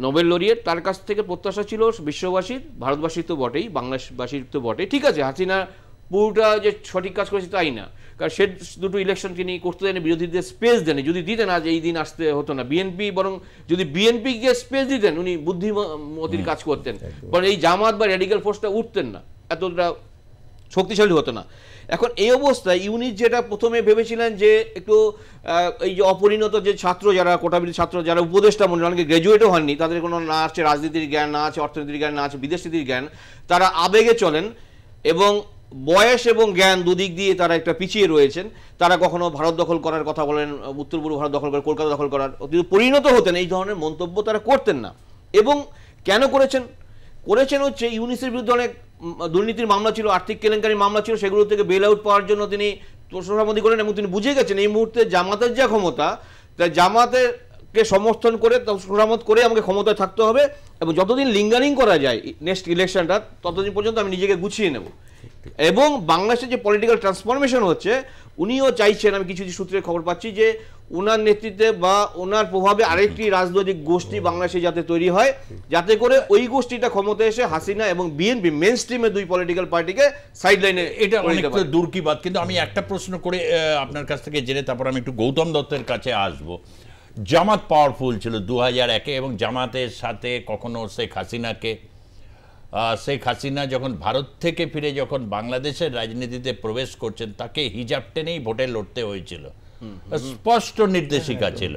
নোবেল লরিয়েট, তার কাছ থেকে প্রত্যাশা ছিল বিশ্ববাসীর, ভারতবাসীর তো বটেই, বাংলাদেশবাসীর তো বটেই, ঠিক আছে হাসিনা পুরোটা যে সঠিক কাজ করেছে তাই না, কারণ সে দুটো ইলেকশন তিনি করতে দেন, বিরোধীদের স্পেস দেন। যদি দিতেন আজ এই দিন আসতে হতো না। বিএনপি বরং যদি বিএনপিকে স্পেস দিতেন, উনি বুদ্ধিমতির কাজ করতেন, বরং এই জামাত বা রেডিক্যাল ফোর্সটা উঠতেন না, এতটা শক্তিশালী হতো না। এখন এই অবস্থায় ইউনিট যেটা প্রথমে ভেবেছিলেন যে একটু এই যে অপরিণত যে ছাত্র, যারা কোটাবিলি ছাত্র, যারা উপদেষ্টা মনে অনেকে গ্র্যাজুয়েটও হননি, তাদের কোনো না আছে রাজনীতির জ্ঞান, না আছে অর্থনীতির জ্ঞান, না আছে বিদেশনীতির জ্ঞান, তারা আবেগে চলেন এবং বয়স এবং জ্ঞান দুদিক দিয়ে তারা একটা পিছিয়ে রয়েছেন। তারা কখনো ভারত দখল করার কথা বলেন, উত্তর পূর্ব ভারত দখল করার, কলকাতা দখল করার পরিণত হতেন, এই ধরনের মন্তব্য তারা করতেন না। এবং কেন করেছেন হচ্ছে ইউনিসের বিরুদ্ধে অনেক দুর্নীতির মামলা ছিল, আর্থিক কেলেঙ্কারির মামলা ছিল, সেগুলো থেকে বেল আউট পাওয়ার জন্য তিনি তোষামোদি করেন, এবং তিনি বুঝে গেছেন এই মুহূর্তে জামাতের যা ক্ষমতা, তাই জামাতেরকে সমর্থন করে তোষামোদ করে আমাকে ক্ষমতায় থাকতে হবে, এবং যতদিন লিঙ্গারিং করা যায় নেক্সট ইলেকশনটা, ততদিন পর্যন্ত আমি নিজেকে গুছিয়ে নেব। এবং বাংলাদেশের যে পলিটিক্যাল ট্রান্সফরমেশন হচ্ছে, উনিও চাইছেন, আমি কিছু সূত্রে খবর পাচ্ছি, যে ওনার নেতৃত্বে বা ওনার প্রভাবে আরেকটি রাজনৈতিক গোষ্ঠী বাংলাদেশে যাতে তৈরি হয়, যাতে করে ওই গোষ্ঠীটা ক্ষমতায় এসে হাসিনা এবং বিএনপি মেইন স্ট্রিমে দুই পলিটিক্যাল পার্টিকে সাইডলাইনে। এটা অনেকটা দূর কি বাত, কিন্তু আমি একটা প্রশ্ন করে আপনার কাছ থেকে জেনে তারপর আমি একটু গৌতম দত্তের কাছে আসব। জামাত পাওয়ারফুল ছিল 2001-এ, এবং জামাতের সাথে কখনো শেখ হাসিনা যখন ভারত থেকে ফিরে যখন বাংলাদেশের রাজনীতিতে প্রবেশ করছেন, তাকে হিজাব টেনেই ভোটে লড়তে হয়েছিল, স্পষ্ট নির্দেশিকা ছিল।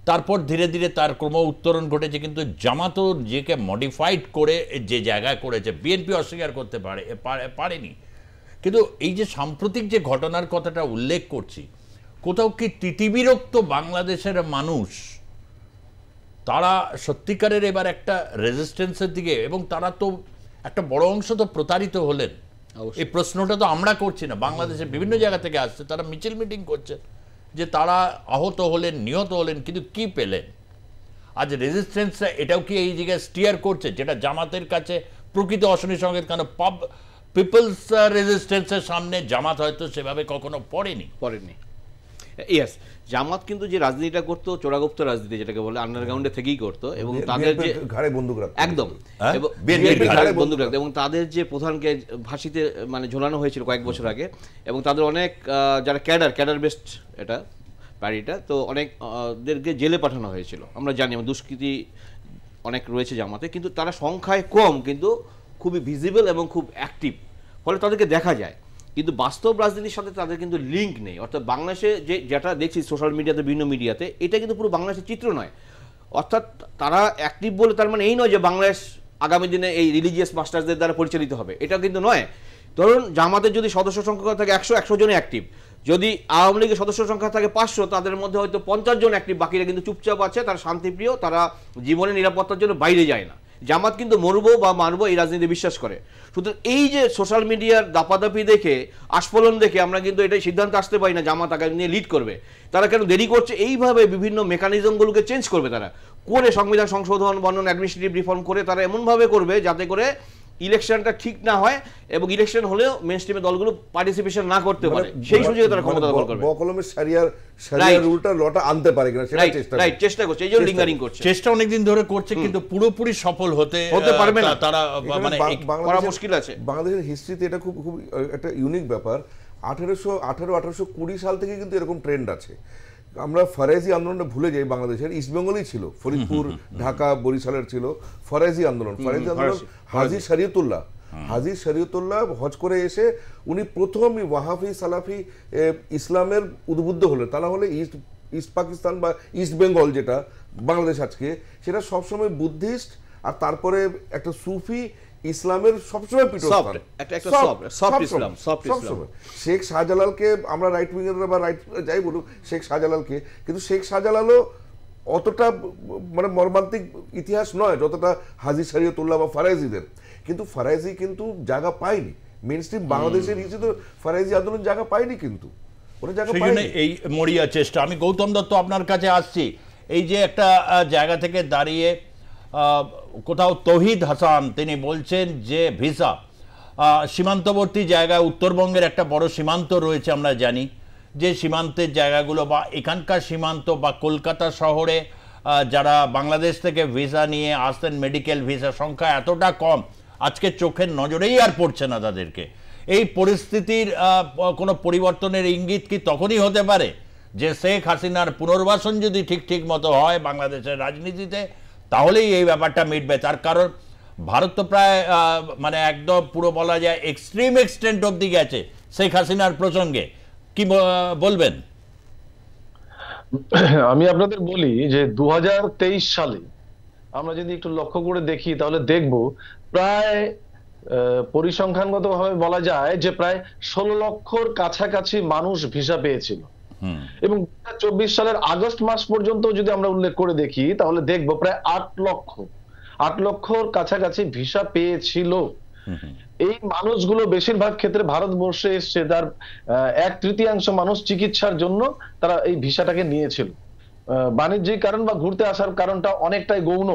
তারপর ধীরে ধীরে তার ক্রম উত্তরণ ঘটেছে, কিন্তু জামাতও নিজেকে মডিফাইড করে যে জায়গায় করেছে, বিএনপি অস্বীকার করতে পারেনি। কিন্তু এই যে সাম্প্রতিক যে ঘটনার কথাটা উল্লেখ করছি, কোথাও কি তিতিবিরক্ত বাংলাদেশের মানুষ, তারা সত্যিকারের এবার একটা রেজিস্ট্যান্সের দিকে, এবং তারা তো একটা বড় অংশ তো প্রতারিত হলেন। এই প্রশ্নটা তো আমরা করছি না, বাংলাদেশের বিভিন্ন জায়গা থেকে আসছে, তারা মিছিল মিটিং করছেন যে তারা আহত হলেন, নিহত হলেন, কিন্তু কি পেলেন? আজ রেজিস্ট্যান্সটা এটাও কি এই জায়গায় স্টিয়ার করছে, যেটা জামাতের কাছে প্রকৃত অশনি সংকেত? কারণ পিপলস রেজিস্ট্যান্সের সামনে জামাত হয়তো সেভাবে কখনো পড়েনি। ইয়েস, জামাত কিন্তু যে রাজনীতিটা করতো চোরাগুপ্ত রাজনীতি যেটাকে বলে আন্ডারগ্রাউন্ডে থেকেই করতো, এবং তাদের যে ঘাড়ে বন্দুক রাখতো একদম এবং ঘাড়ে বন্দুক রাখতো, এবং তাদের যে প্রধানকে ফাঁসিতে মানে ঝোলানো হয়েছিল কয়েক বছর আগে, এবং তাদের অনেক যারা ক্যাডার বেস্ট এটা পার্টিটা, তো অনেকদেরকে জেলে পাঠানো হয়েছিল আমরা জানি, দুষ্কৃতি অনেক রয়েছে জামাতে, কিন্তু তারা সংখ্যায় কম কিন্তু খুবই ভিজিবল এবং খুব অ্যাক্টিভ, ফলে তাদেরকে দেখা যায়, কিন্তু বাস্তব রাজনীতির সাথে তাদের কিন্তু লিঙ্ক নেই। অর্থাৎ বাংলাদেশে যেটা দেখছি সোশ্যাল মিডিয়াতে বিভিন্ন মিডিয়াতে, এটা কিন্তু পুরো বাংলাদেশের চিত্র নয়। অর্থাৎ তারা অ্যাক্টিভ বলে তার মানে এই নয় যে বাংলাদেশ আগামী দিনে এই রিলিজিয়াস মাস্টার্সদের দ্বারা পরিচালিত হবে, এটা কিন্তু নয়। ধরুন জামাতের যদি সদস্য সংখ্যা থাকে 100 জনে অ্যাক্টিভ, যদি আওয়ামী লীগের সদস্য সংখ্যা থাকে 500, তাদের মধ্যে হয়তো 50 জন অ্যাক্টিভ, বাকিরা কিন্তু চুপচাপ আছে, তারা শান্তিপ্রিয়, তারা জীবনের নিরাপত্তার জন্য বাইরে যায় না। জামাত কিন্তু মরবো বা মারবো এই রাজনীতি বিশ্বাস করে। সুতরাং এই যে সোশ্যাল মিডিয়ার দাপাদাপি দেখে, আস্ফলন দেখে আমরা কিন্তু এটাই সিদ্ধান্ত আসতে পারি না জামাত আগামী নিয়ে লিড করবে। তারা কেন দেরি করছে? এইভাবে বিভিন্ন মেকানিজমগুলোকে চেঞ্জ করবে, তারা করে সংবিধান সংশোধন, বর্ণন, অ্যাডমিনিস্ট্রেটিভ রিফর্ম করে তারা এমনভাবে করবে যাতে করে ইলেকশনটা ঠিক না হয়, এবং ইলেকশন হলেও মেইন স্ট্রিমের দলগুলো পার্টিসিপেশন না করতে পারে, সেই সুযোগে তারা ক্ষমতা দখল করবে। বকলমের শরিয়ার রুলটা লটা আনতে পারে কিনা সেটা চেষ্টা করছে, এই জন্য লিঙ্গারিং করছে, চেষ্টা অনেকদিন ধরে করছে, কিন্তু পুরোপুরি সফল হতে পারবে না, তারা মানে করা মুশকিল আছে। বাংলাদেশের হিস্ট্রিতে এটা খুব খুব একটা ইউনিক ব্যাপার। 1820 সাল থেকে কিন্তু এরকম ট্রেন্ড আছে। আমরা ফরাজি আন্দোলনটা ভুলে যাই, বাংলাদেশের ইস্টবেঙ্গলই ছিল, ফরিদপুর, ঢাকা, বরিশালের ছিল ফরাজি আন্দোলন। হাজী শরীয়তুল্লাহ হজ করে এসে উনি প্রথম ওয়াহাবি সালাফি ইসলামের উদ্বুদ্ধ হলেন। তা না হলে ইস্ট পাকিস্তান বা ইস্ট বেঙ্গল যেটা বাংলাদেশ আজকে, সেটা সবসময় বুদ্ধিস্ট আর তারপরে একটা সুফি ইসলামের সবসময় পীঠস্থান। শেখ শাহজালালকে আমরা রাইট উইঙ্গাররা বা রাইট যাই বলুক, শেখ শাহজালালকে, কিন্তু শেখ শাহজালালও অতটা মানে মর্মান্তিক ইতিহাস নয় যতটা হাজী শরীয়তুল্লাহ বা ফরাইজিদের। কিন্তু ফরাইজি কিন্তু জায়গা পায়নি, মেইন স্ট্রিম বাংলাদেশের হিসেবে ফরাইজি আন্দোলন জায়গা পায়নি, কিন্তু ওরা জায়গা পায়নি। এই মরিয়া চেষ্টা। আমি গৌতম দত্ত আপনার কাছে আসছি। এই যে একটা জায়গা থেকে দাঁড়িয়ে কোথাও তৌহিদ হাসান তিনি বলছেন যে ভিসা সীমান্তবর্তী জায়গায়, উত্তরবঙ্গের একটা বড় সীমান্ত রয়েছে আমরা জানি, যে সীমান্তের জায়গাগুলো বা এখানকার সীমান্ত বা কলকাতা শহরে যারা বাংলাদেশ থেকে ভিসা নিয়ে আসতেন, মেডিকেল ভিসা সংখ্যা এতটা কম, আজকে চোখের নজরেই আর পড়ছে না তাদেরকে। এই পরিস্থিতির কোনো পরিবর্তনের ইঙ্গিত কি তখনই হতে পারে যে শেখ হাসিনার পুনর্বাসন যদি ঠিক মতো হয় বাংলাদেশের রাজনীতিতে, তাহলেই এই ব্যাপারটা মিটবে? তার কারণ ভারত তো প্রায় মানে একদম পুরো বলা যায় এক্সট্রিম এক্সটেন্ট অবধি গেছে শেখ হাসিনার প্রসঙ্গে। কি বলবেন? আমি আপনাদের বলি যে 2023 সালে আমরা যদি একটু লক্ষ্য করে দেখি তাহলে দেখব প্রায় পরিসংখ্যানগত ভাবে বলা যায় যে প্রায় 16 লক্ষর কাছাকাছি মানুষ ভিসা পেয়েছিল, এবং 2024 সালের আগস্ট মাস পর্যন্ত যদি আমরা উল্লেখ করে দেখি তাহলে দেখব প্রায় 8 লক্ষর কাছাকাছি ভিসা পেয়েছিল। এই মানুষগুলো বেশিরভাগ ক্ষেত্রে ভারতবর্ষে এসছে, তার 1/3 মানুষ চিকিৎসার জন্য তারা এই ভিসাটাকে নিয়েছিল। বাণিজ্যিক কারণ বা ঘুরতে আসার কারণটা অনেকটাই গৌণ।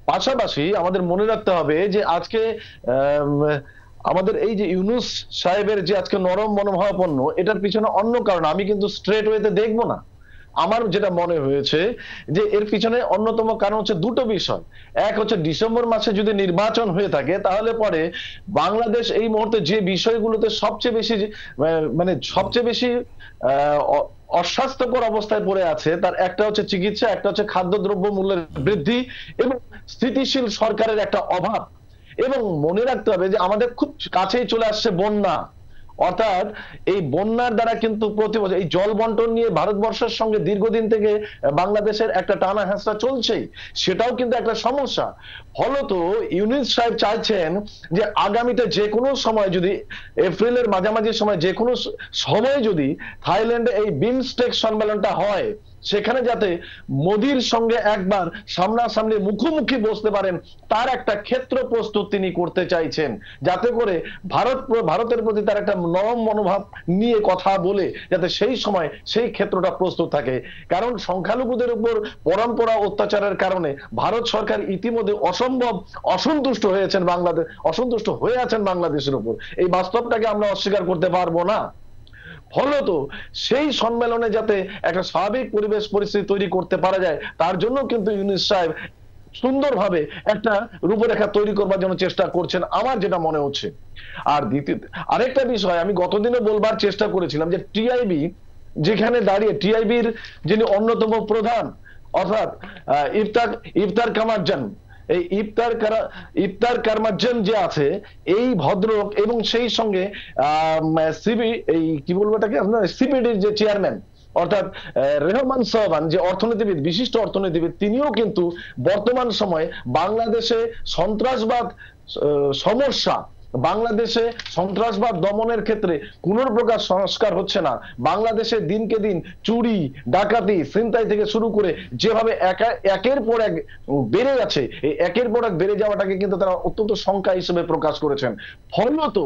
পাশাপাশি আমাদের মনে রাখতে হবে যে আজকে আমাদের এই যে ইউনূস সাহেবের যে আজকে নরম মনোভাবাপন্ন, এটার পিছনে অন্য কারণ আমি কিন্তু স্ট্রেট ওয়েতে দেখবো না। আমার যেটা মনে হয়েছে যে এর পিছনে অন্যতম কারণ হচ্ছে দুটো বিষয়। এক হচ্ছে ডিসেম্বর মাসে যদি নির্বাচন হয়ে থাকে তাহলে পরে বাংলাদেশ এই মুহূর্তে যে বিষয়গুলোতে সবচেয়ে বেশি অস্বাস্থ্যকর অবস্থায় পড়ে আছে, তার একটা হচ্ছে চিকিৎসা, একটা হচ্ছে খাদ্যদ্রব্য মূল্যের বৃদ্ধি এবং স্থিতিশীল সরকারের একটা অভাব। এবং মনে রাখতে হবে যে আমাদের খুব কাছেই চলে আসছে বন্যা, অর্থাৎ এই বন্যার দ্বারা কিন্তু প্রতি বছর এই জল বন্টন নিয়ে ভারতবর্ষের সঙ্গে দীর্ঘদিন থেকে বাংলাদেশের একটা টানা হেঁচড়া চলছেই, সেটাও কিন্তু একটা সমস্যা। ফলত ইউনূস সাহেব চাইছেন যে আগামীতে যে কোনো সময় যদি এপ্রিলের মাঝামাঝি সময় যে কোনো সময় যদি থাইল্যান্ডে এই বিমস্টেক সম্মেলনটা হয়, সেখানে যাতে মোদির সঙ্গে একবার সামনাসামনি মুখোমুখি বসতে পারেন, তার একটা ক্ষেত্র প্রস্তুত তিনি করতে চাইছেন, যাতে করে ভারতের প্রতি তার একটা নরম মনোভাব নিয়ে কথা বলে যাতে সেই সময় সেই ক্ষেত্রটা প্রস্তুত থাকে। কারণ সংখ্যালঘুদের উপর পরম্পরা অত্যাচারের কারণে ভারত সরকার ইতিমধ্যে অসম্ভব অসন্তুষ্ট হয়ে আছেন বাংলাদেশের উপর। এই বাস্তবটাকে আমরা অস্বীকার করতে পারবো না। ফলত সেই সম্মেলনে যাতে একটা স্বাভাবিক পরিবেশ পরিস্থিতি তৈরি করতে পারা যায়, তার জন্য কিন্তু ইউনূস সাহেব সুন্দরভাবে একটা রূপরেখা তৈরি করবার জন্য চেষ্টা করছেন, আমার যেটা মনে হচ্ছে। আর দ্বিতীয় আরেকটা বিষয় আমি গতদিনে বলবার চেষ্টা করেছিলাম যে টিআইবি যেখানে দাঁড়িয়ে, টিআইবির যিনি অন্যতম প্রধান অর্থাৎ ইফতার কামারজান, এই ইফতার কামারজান যে আছে এই ভদ্রলোক, এবং সেই সঙ্গে এই কি বলবো এটাকে আপনার সিপিডির যে চেয়ারম্যান অর্থাৎ রেহমান সাহবান, যে অর্থনীতিবিদ, বিশিষ্ট অর্থনীতিবিদ, তিনিও কিন্তু বর্তমান সময়ে বাংলাদেশে সন্ত্রাসবাদ সমস্যা, বাংলাদেশে সন্ত্রাসবাদ দমনের ক্ষেত্রে কোন প্রকার সংস্কার হচ্ছে না, বাংলাদেশে দিনকে দিন চুরি ডাকাতি ছিনতাই থেকে শুরু করে যেভাবে একের পর এক বেড়ে যাচ্ছে, এই একের পর এক বেড়ে যাওয়াটাকে কিন্তু তারা অত্যন্ত শঙ্কা হিসেবে প্রকাশ করেছেন। ফলত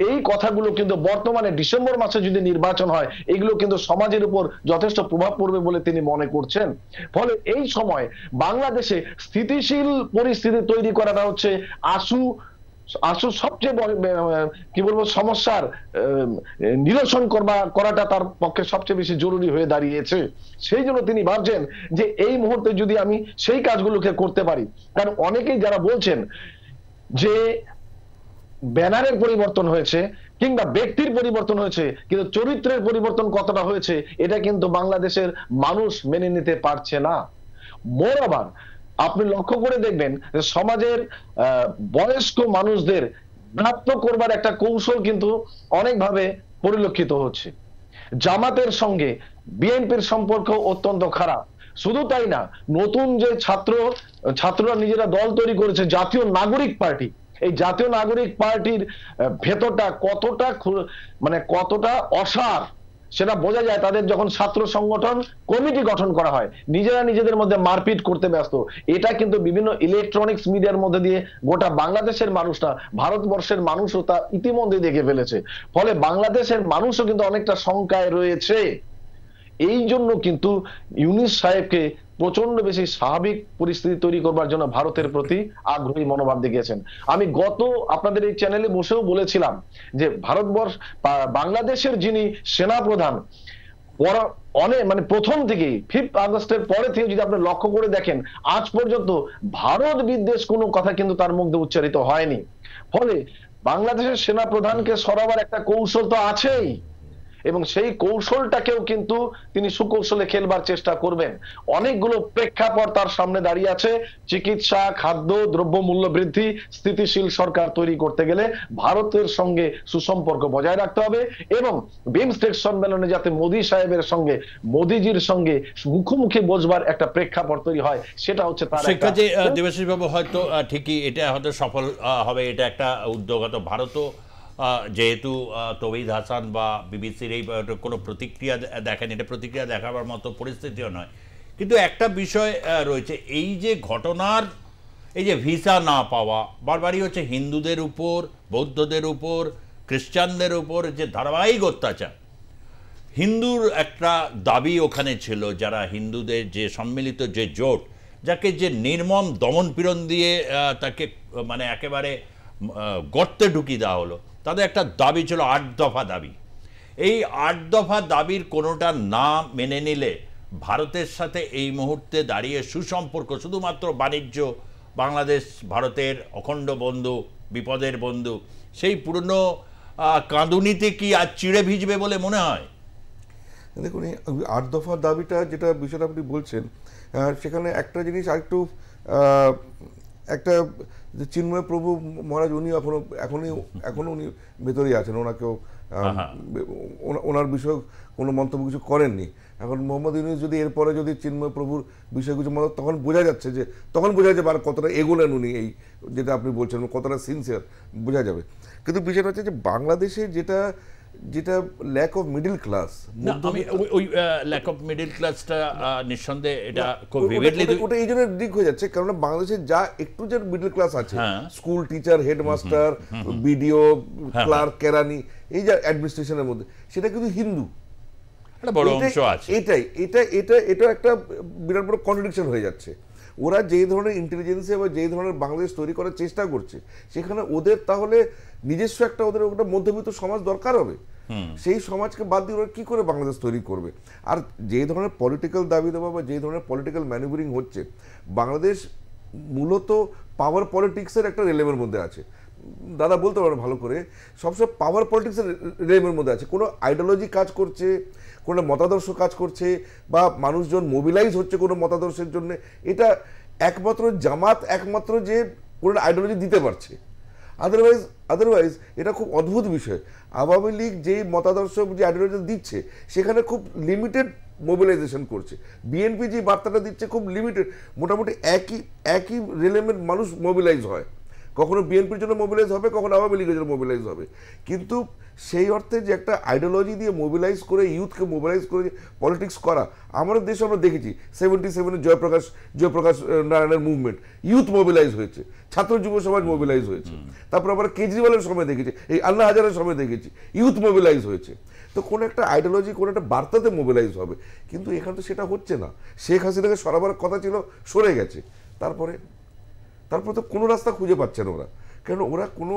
এই কথাগুলো কিন্তু বর্তমানে ডিসেম্বর মাসে যদি নির্বাচন হয়, এগুলো কিন্তু সমাজের উপর যথেষ্ট প্রভাব পড়বে বলে তিনি মনে করছেন। ফলে এই সময় বাংলাদেশে স্থিতিশীল পরিস্থিতি তৈরি করাটা হচ্ছে আসু সবচেয়ে কি বলবো সমস্যার নিরসন করাটা তার পক্ষে সবচেয়ে বেশি জরুরি হয়ে দাঁড়িয়েছে। সেই জন্য তিনি ভাবছেন যে এই মুহূর্তে যদি আমি সেই কাজগুলোকে করতে পারি, কারণ অনেকেই যারা বলছেন যে ব্যানারের পরিবর্তন হয়েছে কিংবা ব্যক্তির পরিবর্তন হয়েছে, কিন্তু চরিত্রের পরিবর্তন কতটা হয়েছে এটা কিন্তু বাংলাদেশের মানুষ মেনে নিতে পারছে না। মোরাবার আপনি লক্ষ্য করে দেখবেন যে সমাজের বয়স্ক মানুষদের ব্যাপ্ত করবার একটা কৌশল কিন্তু অনেকভাবে পরিলক্ষিত হচ্ছে। জামাতের সঙ্গে বিএনপির সম্পর্ক অত্যন্ত খারাপ। শুধু তাই না, নতুন যে ছাত্ররা নিজেরা দল তৈরি করেছে জাতীয় নাগরিক পার্টি, এই জাতীয় নাগরিক পার্টির ভেতরটা কতটা অসার সেটা বোঝা যায় তাদের যখন ছাত্র সংগঠন কমিটি গঠন করা হয়, নিজেরা নিজেদের মধ্যে মারপিট করতে ব্যস্ত। এটা কিন্তু বিভিন্ন ইলেকট্রনিক্স মিডিয়ার মধ্যে দিয়ে গোটা বাংলাদেশের মানুষটা, ভারতবর্ষের মানুষও তা ইতিমধ্যে দেখে ফেলেছে। ফলে বাংলাদেশের মানুষও কিন্তু অনেকটা শঙ্কায় রয়েছে। এই জন্য কিন্তু ইউনূস সাহেবকে প্রচন্ড বেশি স্বাভাবিক পরিস্থিতি তৈরি করবার জন্য ভারতের প্রতি আগ্রহী মনোভাব দেখিয়েছেন। আমি আপনাদের এই চ্যানেলে বসেও বলেছিলাম যে বাংলাদেশের যিনি সেনাপ্রধান প্রথম থেকেই 5 আগস্টের পরে থেকে যদি আপনি লক্ষ্য করে দেখেন, আজ পর্যন্ত ভারত বিদ্বেষ কোনো কথা কিন্তু তার মুখে উচ্চারিত হয়নি। ফলে বাংলাদেশের সেনাপ্রধানকে সরাবার একটা কৌশল তো আছেই, এবং সেই কৌশলটাকেও কিন্তু তিনি সুকৌশলে খেলবার চেষ্টা করবেন। অনেকগুলো প্রেক্ষাপট তার সামনে দাঁড়িয়ে আছে। চিকিৎসা, খাদ্য, দ্রব্যমূল্য বৃদ্ধি, স্থিতিশীল সরকার তৈরি করতে গেলে ভারতের সঙ্গে সুসম্পর্ক বজায় রাখতে হবে, এবং বিমস্টেক সম্মেলনে যাতে মোদিজির সঙ্গে মুখোমুখি বসবার একটা প্রেক্ষাপট তৈরি হয়, সেটা হচ্ছে তার দেবাশিস বাবু হয়তো ঠিকই এটা হয়তো সফল হবে। এটা একটা উদ্যোগ। ভারতও যেহেতু তৌহিদ হাসান বা বিবিসির এই কোনো প্রতিক্রিয়া দেখেন, এটা প্রতিক্রিয়া দেখাবার মতো পরিস্থিতিও নয়। কিন্তু একটা বিষয় রয়েছে, এই যে ঘটনার এই যে ভিসা না পাওয়া বারবারই হচ্ছে হিন্দুদের উপর, বৌদ্ধদের উপর, খ্রিস্টানদের উপর যে ধারাবাহিক অত্যাচার। হিন্দুর একটা দাবি ওখানে ছিল, যারা হিন্দুদের যে সম্মিলিত যে জোট, যাকে যে নির্মম দমনপীড়ন দিয়ে তাকে একেবারে গর্তে ঢুকিয়ে দেওয়া হলো, তাদের একটা দাবি ছিল 8 দফা দাবি। এই 8 দফা দাবির কোনোটা না মেনে নিলে ভারতের সাথে এই মুহূর্তে দাঁড়িয়ে সুসম্পর্ক, শুধুমাত্র বাণিজ্য, বাংলাদেশ ভারতের অখণ্ড বন্ধু, বিপদের বন্ধু, সেই পুরনো কাঁদুনিতে কি আজ চিড়ে ভিজবে বলে মনে হয়? দেখুন, এই 8 দফার দাবিটা যেটা বিষয়টা আপনি বলছেন, সেখানে একটা জিনিস আরেকটু একটা যে চিন্ময় প্রভু মহারাজ উনি এখনো উনি ভেতরেই আছেন, ওনাকেও ওনার বিষয়ে কোনো মন্তব্য কিছু করেননি। এখন মোহাম্মদ ইউনূস যদি এরপরে যদি চিন্ময় প্রভুর বিষয়ে কিছু তখন বোঝা যাচ্ছে যে কতটা এগোলেন উনি, এই যেটা আপনি বলছেন কতটা সিনসিয়ার বোঝা যাবে। কিন্তু বিষয়টা হচ্ছে যে বাংলাদেশে যেটা ল্যাক অফ মিডল ক্লাস, ওই ল্যাক অফ মিডল ক্লাসটা নিঃসন্দেহে এটা খুব ভিভিডলি ওটা এই জন্য দিক হয়ে যাচ্ছে, কারণ বাংলাদেশে যা একটু যে মিডল ক্লাস আছে, school teacher, headmaster, BDO, clerk, কেরানি, এই যে অ্যাডমিনিস্ট্রেশনের মধ্যে, সেটা কিন্তু হিন্দু। বড় অংশ আছে। এটা একটা বিরাট বড় কন্ট্রাডিকশন হয়ে যাচ্ছে। ওরা যেই ধরনের ইন্টেলিজেন্সে বা যেই ধরনের বাংলাদেশ তৈরি করার চেষ্টা করছে, সেখানে ওদের তাহলে নিজস্ব ওদের একটা মধ্যবিত্ত সমাজ দরকার হবে। সেই সমাজকে বাদ দিয়ে ওরা কি করে বাংলাদেশ তৈরি করবে? আর যে ধরনের পলিটিক্যাল দাবি দেওয়া বা যে ধরনের পলিটিক্যাল ম্যানুভারিং হচ্ছে, বাংলাদেশ মূলত পাওয়ার পলিটিক্সের একটা রেলেমের মধ্যে আছে। দাদা বলতে পারে ভালো করে, সবসময় পাওয়ার পলিটিক্সের রেলেমের মধ্যে আছে। কোনো আইডিওলজি কাজ করছে, কোনো মতাদর্শ কাজ করছে, বা মানুষজন মোবিলাইজ হচ্ছে কোনো মতাদর্শের জন্য, এটা একমাত্র জামাত একমাত্র যে কোনো আইডিওলজি দিতে পারছে। আদারওয়াইজ এটা খুব অদ্ভুত বিষয়। আওয়ামী লীগ যেই মতাদর্শ যে আইডিওলজি দিচ্ছে, সেখানে খুব লিমিটেড মোবিলাইজেশন করছে। বিএনপি যে বার্তাটা দিচ্ছে খুব লিমিটেড, মোটামুটি একই রেলেমের মানুষ মোবিলাইজ হয়। কখনো বিএনপির জন্য মোবিলাইজ হবে, কখনো আওয়ামী লীগের জন্য মোবিলাইজ হবে। কিন্তু সেই অর্থে যে একটা আইডিওলজি দিয়ে মোবিলাইজ করে, ইউথকে মোবিলাইজ করে পলিটিক্স করা, আমাদের দেশে আমরা দেখেছি 77-এ জয়প্রকাশ নারায়ণের মুভমেন্ট, ইউথ মোবিলাইজ হয়েছে, ছাত্র যুব সমাজ মোবিলাইজ হয়েছে। তারপর আমরা কেজরিওয়ালের সময় দেখেছি, এই আন্না হাজারের সময় দেখেছি ইউথ মোবিলাইজ হয়েছে। তো কোনো একটা আইডিওলজি, কোনো একটা বার্তাতে মোবিলাইজ হবে, কিন্তু এখানে তো সেটা হচ্ছে না। শেখ হাসিনাকে সরাবার কথা ছিল, সরে গেছে। তারপরে তো কোনো রাস্তা খুঁজে পাচ্ছে না ওরা। কেন ওরা কোনো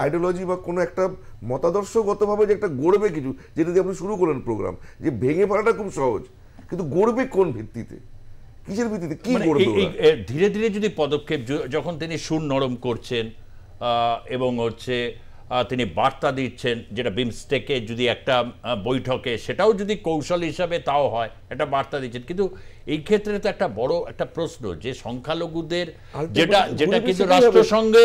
আইডিওলজি বা কোনো একটা মতাদর্শগতভাবে যে একটা গড়বে কিছু, যেটা দিয়ে আপনি শুরু করলেন প্রোগ্রাম, যে ভেঙে ফেলাটা খুব সহজ, কিন্তু গড়বে কোন ভিত্তিতে, কিসের ভিত্তিতে, কি গড়বে? ধীরে ধীরে যদি পদক্ষেপ, যখন তিনি সুর নরম করছেন এবং তিনি বার্তা দিচ্ছেন, যেটা বিমস্টেকে যদি একটা বৈঠকে সেটাও যদি কৌশল হিসাবে তাও হয়, একটা বার্তা দিচ্ছেন, কিন্তু এই ক্ষেত্রে তো একটা বড় একটা প্রশ্ন যে সংখ্যালঘুদের, যেটা কিন্তু রাষ্ট্রসংঘে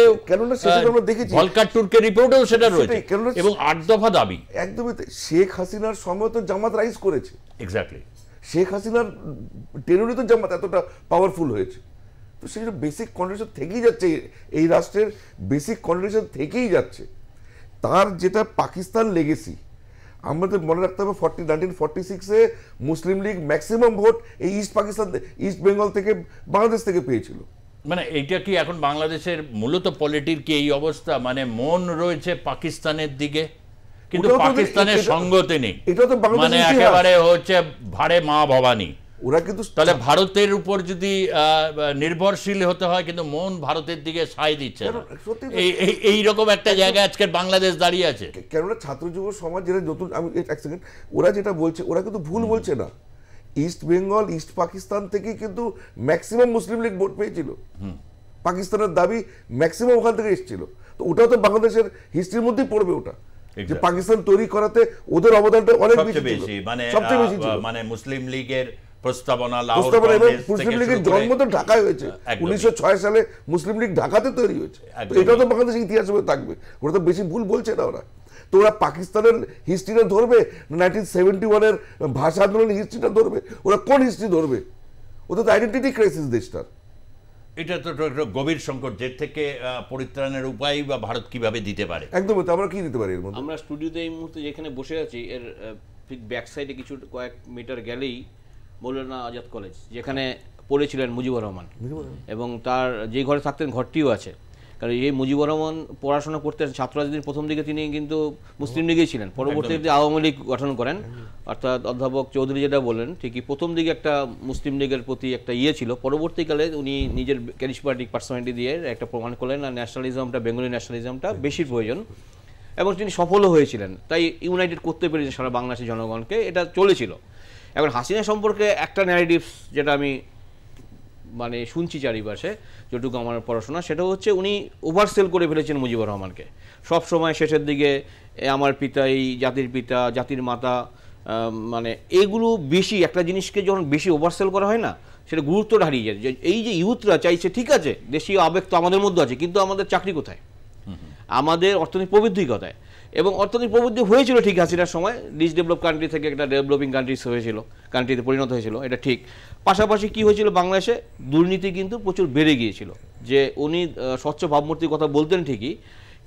ভলকার তুর্কের রিপোর্টেও সেটা রয়েছে, এবং 8 দফা দাবি। একদমই শেখ হাসিনার সময় তো জামাত রাইজ করেছে। এক্স্যাক্টলি, শেখ হাসিনার টেরোরই তো জামাত এতটা পাওয়ারফুল হয়েছে। তো সেটা বেসিক কন্ডিশন থেকেই যাচ্ছে, এই রাষ্ট্রের বেসিক কন্ডিশন থেকেই যাচ্ছে। তার যেটা পাকিস্তান লেগেসি, আমাদের মনে রাখতে হবে 1946-এ মুসলিম লীগ ম্যাক্সিমাম ভোট এই ইস্ট বেঙ্গল থেকে, বাংলাদেশ থেকে পেয়েছিল। মানে এইটা কি এখন বাংলাদেশের মূলত পলিটির কি এই অবস্থা, মানে মন রয়েছে পাকিস্তানের দিকে, কিন্তু পাকিস্তানের সঙ্গতে নেই, মানে একেবারে ভাড়ে মা ভবানী। ওরা কিন্তু তাহলে ভারতের উপর যদি নির্ভরশীল হতে হয়, কিন্তু মন ভারতের দিকে সায় দিচ্ছে, এইরকম একটা জায়গায় আজকের বাংলাদেশ দাঁড়িয়ে আছে। কেননা ছাত্র যুব সমাজ যেটা নতুন, আমি এক সেকেন্ড, ওরা যেটা বলছে ওরা কিন্তু ভুল বলছে না। ইস্ট বেঙ্গল, ইস্ট পাকিস্তান থেকে কিন্তু ম্যাক্সিমাম মুসলিম লীগ ভোট পেয়েছিল। পাকিস্তানের দাবি ম্যাক্সিমাম ওখান থেকে এসেছিল। তো ওটাও তো বাংলাদেশের হিস্ট্রির মধ্যেই পড়বে, ওটা যে পাকিস্তান তৈরি করাতে ওদের অবদানটা অনেক বেশি, সবচেয়ে বেশি ছিল। মানে মুসলিম লীগের প্রস্তাবনা, মুসলিম লীগের জন্ম তো ঢাকায় হয়েছে, 1906 সালে মুসলিম লীগ ঢাকাতে তৈরি হয়েছে। এটাও তো বাংলাদেশের ইতিহাস থাকবে। ওরা তো বেশি ভুল বলছে না ওরা। তো ওরা পাকিস্তানের হিস্ট্রিটা ধরবে, 1971-এর ভাষা আন্দোলনের হিস্ট্রিটা ধরবে, ওরা কোন হিস্ট্রি ধরবে? ওদের তো আইডেন্টিটি ক্রাইসিস দেশটার। এটা তো গভীর সংকট, যে থেকে পরিত্রাণের উপায় বা ভারত কিভাবে দিতে পারে। একদমই, তো আমরা কি দিতে পারি এর মধ্যে? আমরা স্টুডিওতে এই মুহূর্তে যেখানে বসে আছি, এর ঠিক ব্যাক সাইডে কিছু কয়েক মিটার গেলেই মৌলানা আজাদ কলেজ, যেখানে পড়েছিলেন মুজিবুর রহমান, এবং তার যে ঘরে থাকতেন ঘরটিও আছে। কারণ এই মুজিবুর রহমান পড়াশোনা করতে ছাত্র রাজনীতির প্রথম দিকে তিনি কিন্তু মুসলিম লীগেই ছিলেন, পরবর্তীতে আওয়ামী লীগ গঠন করেন। অর্থাৎ অধ্যাপক চৌধুরী যেটা বললেন ঠিকই, প্রথম দিকে একটা মুসলিম লীগের প্রতি একটা ছিল, পরবর্তীকালে উনি নিজের ক্যারিজম্যাটিক পার্সোনালিটি দিয়ে একটা প্রমাণ করলেন আর ন্যাশনালিজমটা, বেঙ্গলি ন্যাশনালিজমটা বেশি প্রয়োজন, এবং তিনি সফলও হয়েছিলেন। তাই ইউনাইটেড করতে পেরেছেন সারা বাংলাদেশের জনগণকে, এটা চলেছিল। এখন হাসিনা সম্পর্কে একটা ন্যারেটিভস যেটা আমি মানে শুনছি চারিপাশে, যেটুকু আমার পড়াশোনা, সেটা হচ্ছে উনি ওভারসেল করে ফেলেছেন মুজিবুর রহমানকে। সব সময় শেষের দিকে আমার পিতা, এই জাতির পিতা, জাতির মাতা, মানে এগুলো বেশি একটা জিনিসকে যখন বেশি ওভারসেল করা হয় না, সেটা গুরুত্বটা হারিয়ে যায়। যে এই যে ইউথরা চাইছে, ঠিক আছে দেশীয় আবেগ তো আমাদের মধ্যে আছে, কিন্তু আমাদের চাকরি কোথায়, আমাদের অর্থনৈতিক প্রবৃদ্ধি কোথায়? এবং অর্থনৈতিক প্রবৃদ্ধি হয়েছিল ঠিক হাসিনার সময়, লিস্ট ডেভেলপ কান্ট্রি থেকে একটা ডেভেলপিং কান্ট্রিজ হয়েছিল, কান্ট্রিতে পরিণত হয়েছিল, এটা ঠিক। পাশাপাশি কি হয়েছিল, বাংলাদেশে দুর্নীতি কিন্তু প্রচুর বেড়ে গিয়েছিল। যে উনি স্বচ্ছ ভাবমূর্তির কথা বলতেন ঠিকই,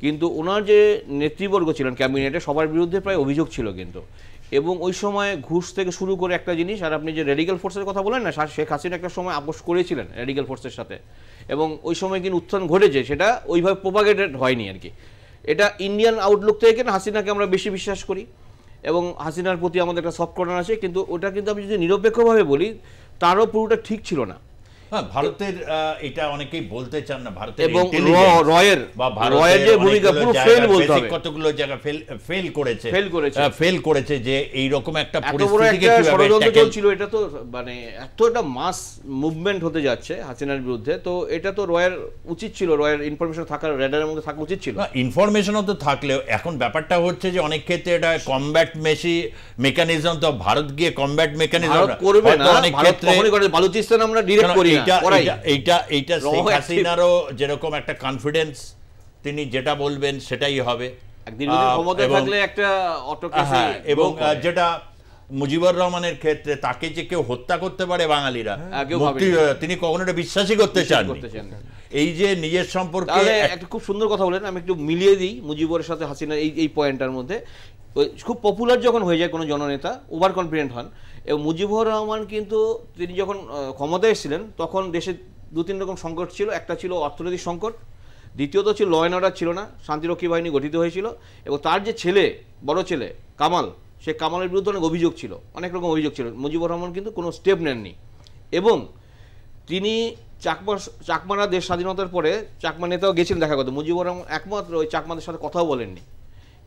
কিন্তু ওনার যে নেতৃবর্গ ছিলেন ক্যাবিনেটে, সবার বিরুদ্ধে প্রায় অভিযোগ ছিল কিন্তু। এবং ওই সময় ঘুষ থেকে শুরু করে একটা জিনিস, আর আপনি যে রেডিক্যাল ফোর্সের কথা বলেন না, শেখ হাসিনা একটা সময় আপোষ করেছিলেন রেডিক্যাল ফোর্সের সাথে, এবং ওই সময় কিন্তু উত্থান ঘটেছে, সেটা ওইভাবে প্রোপাগেটেড হয়নি আর কি। এটা ইন্ডিয়ান আউটলুক থেকে হাসিনাকে আমরা বেশি বিশ্বাস করি, এবং হাসিনার প্রতি আমাদের একটা সফট কর্নার আছে, কিন্তু ওটা কিন্তু আমি যদি নিরপেক্ষভাবে বলি, তারও পুরোটা ঠিক ছিল না। হ্যাঁ, ভারতের এটা অনেকেই বলতে চান না, ভারতের এবং intelligence রয়ের বা রয়ের যে ভূমিকা পুরো ফেল বলতে হবে, কতগুলো জায়গা ফেল করেছে করেছে যে এই রকম একটা এত বড় পরিস্থিতিকে একটা কিভাবে ষড়যন্ত্র tackle- চলছিল, এটা তো মানে এত একটা মাস মুভমেন্ট হতে যাচ্ছে হাসিনার বিরুদ্ধে, তো এটা তো রয়ের উচিত ছিল, রয়ের ইনফরমেশন থাকার রেডারের মধ্যে থাকা উচিত ছিল। ইনফরমেশনও তো থাকলেও এখন ব্যাপারটা হচ্ছে যে অনেক ক্ষেত্রে এটা কমব্যাট মেকানিজম, তো ভারত গিয়ে কমব্যাট মেকানিজম ভারত করবে না, অনেক ভারত ক্ষেত্রে কখনোই করে, বালুচিস্তান আমরা ডিরেক্ট করি না, করাই। এইটা শেখ হাসিনারও যেরকম একটা কনফিডেন্স, তিনি যেটা বলবেন সেটাই হবে, দীর্ঘদিন ক্ষমতায় থাকলে একটা অটোক্রেসি। এবং যেটা মুজিবুর রহমানের ক্ষেত্রে তাকে যে কেউ হত্যা করতে পারে বাঙালিরা, তিনি কখনো এটা বিশ্বাসই করতে চান। এই যে নিজের সম্পর্কে একটা খুব সুন্দর কথা বলেন, আমি একটু মিলিয়ে দিই মুজিবুরের সাথে হাসিনার এই পয়েন্টটার মধ্যে। খুব পপুলার যখন হয়ে যায় কোনো জননেতা, ওভার কনফিডেন্ট হন, এবং মুজিবুর রহমান কিন্তু তিনি যখন ক্ষমতায় এসেছিলেন তখন দেশে 2-3 রকম সংকট ছিল। একটা ছিল অর্থনৈতিক সংকট, দ্বিতীয়ত ছিল ল অ্যান্ড অর্ডার ছিল না, শান্তিরক্ষী বাহিনী গঠিত হয়েছিল, এবং তার যে ছেলে, বড় ছেলে কামাল, সে কামালের বিরুদ্ধে অনেক অভিযোগ ছিল, অনেক রকম অভিযোগ ছিল। মুজিবুর রহমান কিন্তু কোনো স্টেপ নেননি, এবং তিনি চাকমারা দেশ স্বাধীনতার পরে চাকমা নেতাও গেছিলেন দেখা করতে, মুজিবুর রহমান একমাত্র ওই চাকমাদের সাথে কথাও বলেননি।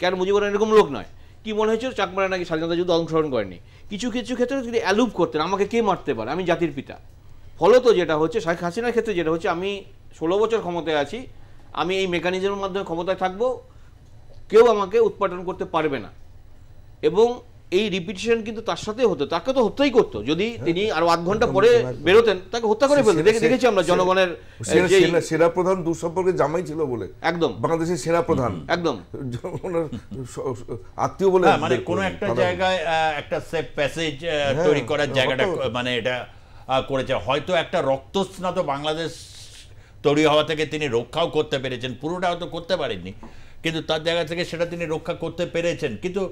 কেন? মুজিবুর রহমান এরকম লোক নয়। কি মনে হয়েছিল? চাকমারা নাকি স্বাধীনতা যুদ্ধ অংশগ্রহণ করেনি। কিছু কিছু ক্ষেত্রে তিনি অ্যালুপ করতেন, আমাকে কে মারতে পারে, আমি জাতির পিতা। ফলত যেটা হচ্ছে শেখ হাসিনার ক্ষেত্রে যেটা হচ্ছে, আমি 16 বছর ক্ষমতায় আছি, আমি এই মেকানিজমের মাধ্যমে ক্ষমতায় থাকবো, কেউ আমাকে উৎপাদন করতে পারবে না। এবং এই রিপিটিশন কিন্তু তার সাথে হতো, তাকে তো হত্যাই করতো। যদি তিনি আরো 8 ঘন্টা পরে বেরোতেন, তাকে হত্যা করে ফেলতেন। দেখেছি আমরা জনগণের সেনা প্রধান দুঃসম্পর্কে জামাই ছিল বলে, একদম বাংলাদেশের সেনা প্রধান, একদম আত্মীয় বলে, মানে কোন একটা জায়গায় একটা সেফ প্যাসেজ তৈরি করার জায়গাটা মানে এটা করেছে। হয়তো একটা রক্তস্নাত বাংলাদেশ তৈরি হওয়া থেকে তিনি রক্ষাও করতে পেরেছেন, পুরোটা হয়তো করতে পারেননি, কিন্তু তার জায়গা থেকে সেটা তিনি রক্ষা করতে পেরেছেন। কিন্তু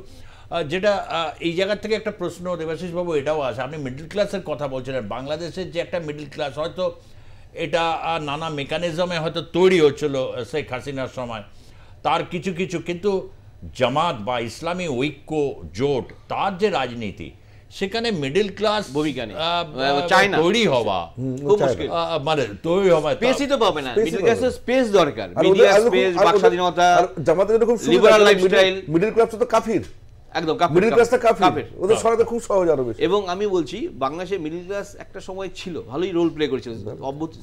যেটা এই জায়গা থেকে একটা প্রশ্ন দেবাশিস বাবু এটাও আছে, আপনি মিডল ক্লাসের কথা বলছিলেন, বাংলাদেশের যে একটা মিডল ক্লাস, হয়তো এটা নানা মেকানিজমে হয়তো তৈরি হচ্ছিল শেখ হাসিনার সময়, তার কিছু কিছু, কিন্তু জামাত বা ইসলামী ঐক্য জোট, তার যে রাজনীতি, সেখানে মিডল ক্লাস ভূমিকা নেই, তৈরি হওয়া খুব মুশকিল, মানে তৈরি হওয়া স্পেসই তো পাবে না। মিডল ক্লাসের স্পেস দরকার, মিডিয়া স্পেস, বাক স্বাধীনতা, জামাতের এরকম লিবারাল লাইফস্টাইল। মিডল ক্লাস তো কাফির, একদম মিডল ক্লাসটা কাফির, ওদের সরাতে খুব সহজ আরো বেশি। এবং আমি বলছি বাংলাদেশের মিডল ক্লাস একটা সময় ছিল, ভালোই রোল প্লে করেছিল।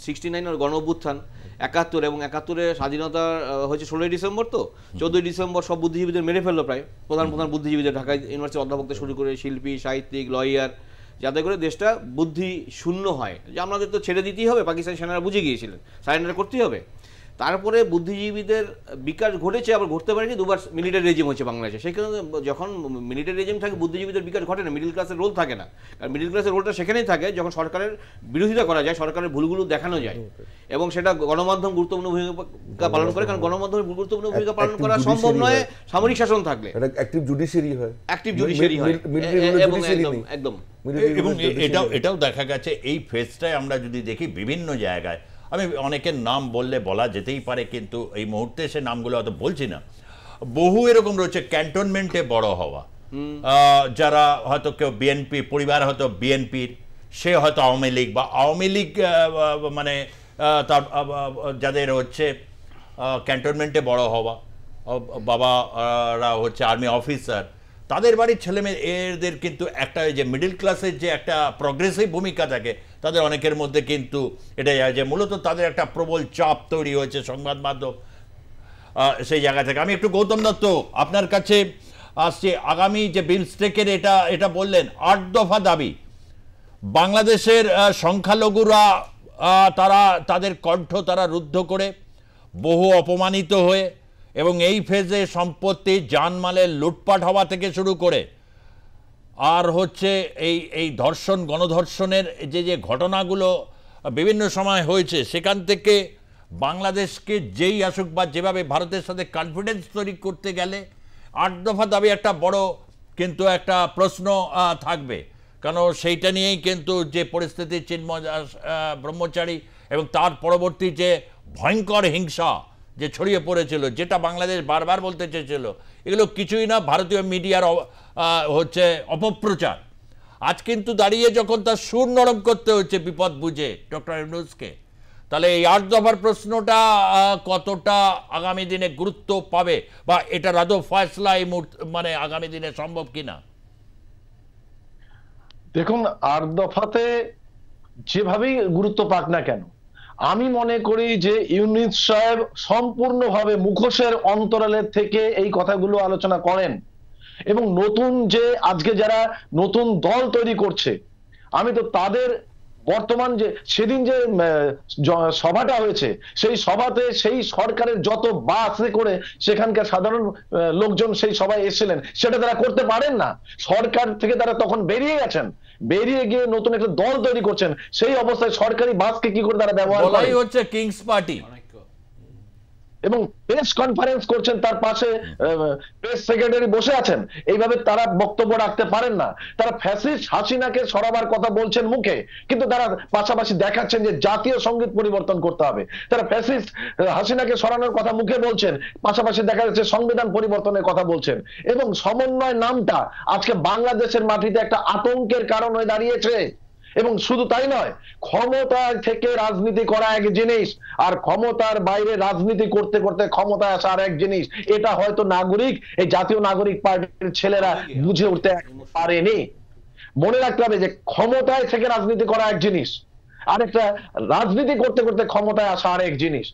69 গণ অভ্যুত্থান, 71, এবং 71-এ স্বাধীনতা হয়েছে 16 ডিসেম্বর, তো 14 ডিসেম্বর সব বুদ্ধিজীবীদের মেরে ফেললো, প্রায় প্রধান বুদ্ধিজীবীদের, ঢাকায় ইউনিভার্সিটি অধ্যাপক থেকে শুরু করে শিল্পী, সাহিত্যিক, লয়ার, যাতে করে দেশটা বুদ্ধি শূন্য হয়, যে আমাদের তো ছেড়ে দিতেই হবে, পাকিস্তানি সেনারা বুঝে গিয়েছিলেন, সারেন্ডার করতেই হবে। তারপরে বুদ্ধিজীবীদের বিকাশ ঘটেছে, আবার ঘটতে পারেনি, 2বার মিলিটারি রেজিম হচ্ছে বাংলাদেশে। সেখানে যখন মিলিটারি রেজিম থাকে, বুদ্ধিজীবীদের বিকাশ ঘটে না, মিডল ক্লাসের রোল থাকে না। কারণ মিডল ক্লাসের রোলটা সেখানেই থাকে যখন সরকারের বিরোধিতা করা যায়, সরকারের ভুলগুলো দেখানো যায়, এবং সেটা গণমাধ্যম গুরুত্বপূর্ণ ভূমিকা পালন করে। কারণ গণমাধ্যমের গুরুত্বপূর্ণ ভূমিকা পালন করা সম্ভব নয় সামরিক শাসন থাকলে। অ্যাক্টিভ জুডিশিয়ারি হয়, একদম। এবং এটাও দেখা গেছে এই ফেজটায় আমরা যদি দেখি বিভিন্ন জায়গায়, আমি অনেকের নাম বলা যেতেই পারে, কিন্তু এই মুহূর্তে সে নামগুলো হয়তো বলছি না, বহু এরকম রয়েছে ক্যান্টনমেন্টে বড় হওয়া, যারা হয়তো কেউ বিএনপি পরিবার, হয়তো বিএনপির, সে হয়তো আওয়ামী লীগ, বা আওয়ামী লীগ মানে তার যাদের হচ্ছে ক্যান্টনমেন্টে বড় হওয়া, বাবারা হচ্ছে আর্মি অফিসার, তাদের বাড়ির ছেলেমেয়ে, এদের কিন্তু একটা যে মিডল ক্লাসের যে একটা প্রগ্রেসিভ ভূমিকা থাকে, তাদের অনেকের মধ্যে কিন্তু এটাই যে মূলত তাদের একটা প্রবল চাপ তৈরি হয়েছে সংবাদ মাধ্যম, সেই জায়গা থেকে। আমি একটু গৌতম দত্ত আপনার কাছে আসছি, আগামী যে বিমস্টেকের এটা বললেন 8 দফা দাবি, বাংলাদেশের সংখ্যালঘুরা তারা তাদের কণ্ঠ তারা রুদ্ধ করে, বহু অপমানিত হয়ে, এবং এই ফেজে সম্পত্তি জানমালের লুটপাট হওয়া থেকে শুরু করে, আর হচ্ছে এই ধর্ষণ, গণধর্ষণের যে ঘটনাগুলো বিভিন্ন সময় হয়েছে, সেখান থেকে বাংলাদেশকে যেই আসুক বা যেভাবে ভারতের সাথে কনফিডেন্স তৈরি করতে গেলে 8 দফা দাবি একটা বড় কিন্তু একটা প্রশ্ন থাকবে। কারণ সেইটা নিয়েই কিন্তু যে পরিস্থিতি, চিন্ময় ব্রহ্মচারী এবং তার পরবর্তী যে ভয়ঙ্কর হিংসা যে ছড়িয়ে পড়েছিল, যেটা বাংলাদেশ বারবার বলতে চেয়েছিল, এগুলো কিছুই না, ভারতীয় মিডিয়ার হচ্ছে অপপ্রচার। আজ কিন্তু দাঁড়িয়ে যখন তার সুর নরম করতে হচ্ছে বিপদ বুঝে ডক্টর ইউনূসকে, তাহলে এই 8 দফার প্রশ্নটা কতটা আগামী দিনে গুরুত্ব পাবে, বা এটা আদৌ ফয়সলা এই মানে আগামী দিনে সম্ভব কিনা? দেখুন, 8 দফাতে যেভাবেই গুরুত্ব পাক না কেন, আমি মনে করি যে ইউনূস সাহেব সম্পূর্ণভাবে মুখোশের অন্তরালের থেকে এই কথাগুলো আলোচনা করেন। এবং নতুন যে আজকে যারা নতুন দল তৈরি করছে, আমি তো তাদের বর্তমান যে সেদিন যে সভাটা হয়েছে, সেই সভাতে সেই সরকারের যত বাসে করে সেখানকার সাধারণ লোকজন সেই সভায় এসেছিলেন, সেটা তারা করতে পারেন না। সরকার থেকে তারা তখন বেরিয়ে গেছেন, বেরিয়ে গিয়ে নতুন একটা দল তৈরি করছেন। সেই অবস্থায় সরকারি বাসকে কি করে তারা ব্যবহার করে, হচ্ছে কিংস পার্টি, এবং প্রেস কনফারেন্স করছেন, তার পাশে প্রেস সেক্রেটারি বসে আছেন। এইভাবে তারা বক্তব্য রাখতে পারেন না। তারা ফ্যাসিস্ট হাসিনাকে সরাবার কথা বলছেন মুখে, কিন্তু তারা পাশাপাশি দেখাচ্ছেন যে জাতীয় সঙ্গীত পরিবর্তন করতে হবে। তারা ফ্যাসিস্ট হাসিনাকে সরানোর কথা মুখে বলছেন, পাশাপাশি দেখা যাচ্ছে সংবিধান পরিবর্তনের কথা বলছেন। এবং সমন্বয় নামটা আজকে বাংলাদেশের মাটিতে একটা আতঙ্কের কারণ হয়ে দাঁড়িয়েছে। এবং শুধু তাই নয়, ক্ষমতা থেকে রাজনীতি করা এক জিনিস, আর ক্ষমতার বাইরে রাজনীতি করতে করতে ক্ষমতায় আসা আর এক জিনিস। এটা হয়তো নাগরিক, এই জাতীয় নাগরিক পার্টির ছেলেরা বুঝে উঠতে পারেনি। মনে রাখতে হবে যে ক্ষমতায় থেকে রাজনীতি করা এক জিনিস, আর একটা রাজনীতি করতে করতে ক্ষমতায় আসা আর এক জিনিস।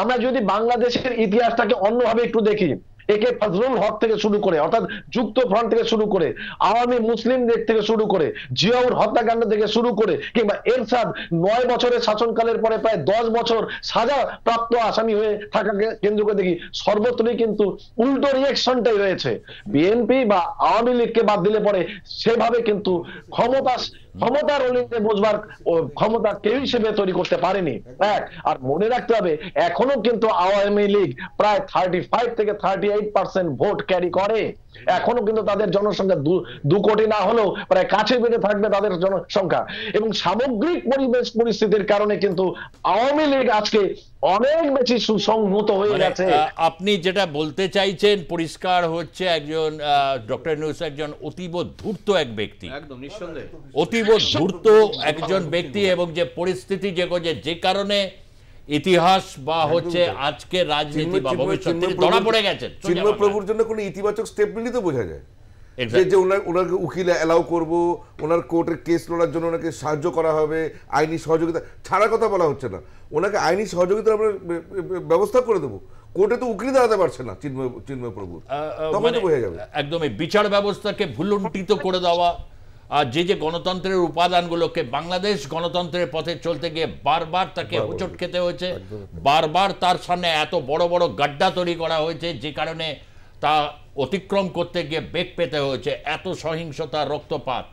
আমরা যদি বাংলাদেশের ইতিহাসটাকে অন্যভাবে একটু দেখি, একে ফজলুল হক থেকে শুরু করে, অর্থাৎ যুক্ত ফ্রন্ট থেকে শুরু করে, আওয়ামী মুসলিম লীগ থেকে শুরু করে, জিয়াউর হত্যাকাণ্ড থেকে শুরু করে, কিংবা এরশাদ 9 বছরের শাসনকালের পরে প্রায় 10 বছর সাজা প্রাপ্ত আসামি হয়ে থাকাকে কেন্দ্র করে দেখি, সর্বত্রই কিন্তু উল্টো রিয়েকশনটাই রয়েছে। বিএনপি বা আওয়ামী লীগকে বাদ দিলে পরে সেভাবে কিন্তু ক্ষমতার অলিতে বসবার ক্ষমতা কেউ হিসেবে তৈরি করতে পারেনি। এক, আর মনে রাখতে হবে এখনো কিন্তু আওয়ামী লীগ প্রায় 35 থেকে 38% ভোট ক্যারি করে। এখনো কিন্তু তাদের জনসংখ্যা 2 কোটি না হলেও প্রায় কাছে বেঁধে থাকবে তাদের জনসংখ্যা। এবং সামগ্রিক পরিবেশ পরিস্থিতির কারণে কিন্তু আওয়ামী লীগ আজকে অনেক বেশি সুসংহত হয়ে গেছে। আপনি যেটা বলতে চাইছেন পরিষ্কার হচ্ছে, একজন ডক্টর ইউনূস একজন অতীব ধূর্ত এক ব্যক্তি, একদম নিঃসন্দেহে অতীব ধূর্ত একজন ব্যক্তি, এবং যে পরিস্থিতি যে কারণে ইতিহাস বা হচ্ছে আজকে রাজনীতি বা ভবিষ্যৎ তিনি ধরা পড়ে গেছেন। চিন্ময় প্রভুর জন্য কোনো ইতিবাচক স্টেপ নিলে তো বোঝা যায় যে ওনাকে উকিল অ্যালাউ করবো, ওনার কোর্টের কেস লড়ার জন্য ওনাকে সাহায্য করা হবে, আইনি সহযোগিতা ছাড়ার কথা বলা হচ্ছে না। ওনাকে আইনি সহযোগিতা আমরা ব্যবস্থা করে দেবো। কোর্টে তো উকিল দাঁড়াতে পারছে না চিন্ময় প্রভু, তখন তো বোঝা যাবে। একদমই বিচার ব্যবস্থাকে ভুলুণ্ঠিত করে দেওয়া, আর যে গণতন্ত্রের উপাদানগুলোকে, বাংলাদেশ গণতন্ত্রের পথে চলতে গিয়ে বারবার তাকে হোঁচট খেতে হয়েছে, বারবার তার সামনে এত বড় বড় গাড্ডা তৈরি করা হয়েছে, যে কারণে তা অতিক্রম করতে গিয়ে বেগ পেতে হয়েছে, এত সহিংসতা, রক্তপাত,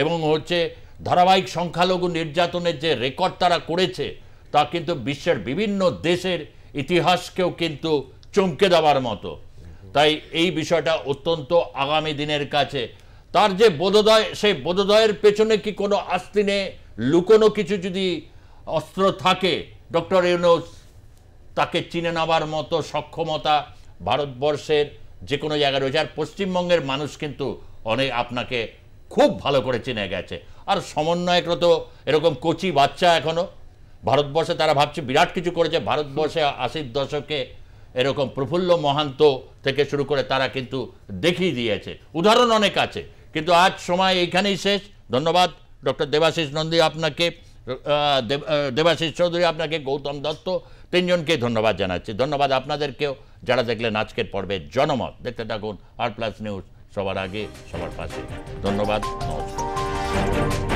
এবং হচ্ছে ধারাবাহিক সংখ্যালঘু নির্যাতনের যে রেকর্ড তারা করেছে, তা কিন্তু বিশ্বের বিভিন্ন দেশের ইতিহাসকেও কিন্তু চমকে দেওয়ার মতো। তাই এই বিষয়টা অত্যন্ত আগামী দিনের কাছে তার যে বোধোদয়, সেই বোধোদয়ের পেছনে কি কোনো আস্তিনে লুকোনো কিছু যদি অস্ত্র থাকে, ডক্টর ইউনূস তাকে চিনে নেওয়ার মতো সক্ষমতা ভারতবর্ষের যে কোনো জায়গায় রয়েছে। আর পশ্চিমবঙ্গের মানুষ কিন্তু অনেক আপনাকে খুব ভালো করে চিনে গেছে। আর সমন্বয়করা তো এরকম কচি বাচ্চা এখনো, ভারতবর্ষে তারা ভাবছে বিরাট কিছু করেছে। ভারতবর্ষে 80-র দশকে এরকম প্রফুল্ল মহান্ত থেকে শুরু করে তারা কিন্তু দেখিয়ে দিয়েছে, উদাহরণ অনেক আছে। কিন্তু আজ সময় এইখানেই শেষ। ধন্যবাদ ডক্টর দেবাশিস নন্দী আপনাকে, দেবাশিস চৌধুরী আপনাকে, গৌতম দত্ত, তিনজনকে ধন্যবাদ জানাচ্ছি। ধন্যবাদ আপনাদেরকেও যারা দেখলেন আজকের পর্বে জনমত। দেখতে থাকুন আর প্লাস নিউজ, সবার আগে সবার পাশে। ধন্যবাদ, নমস্কার।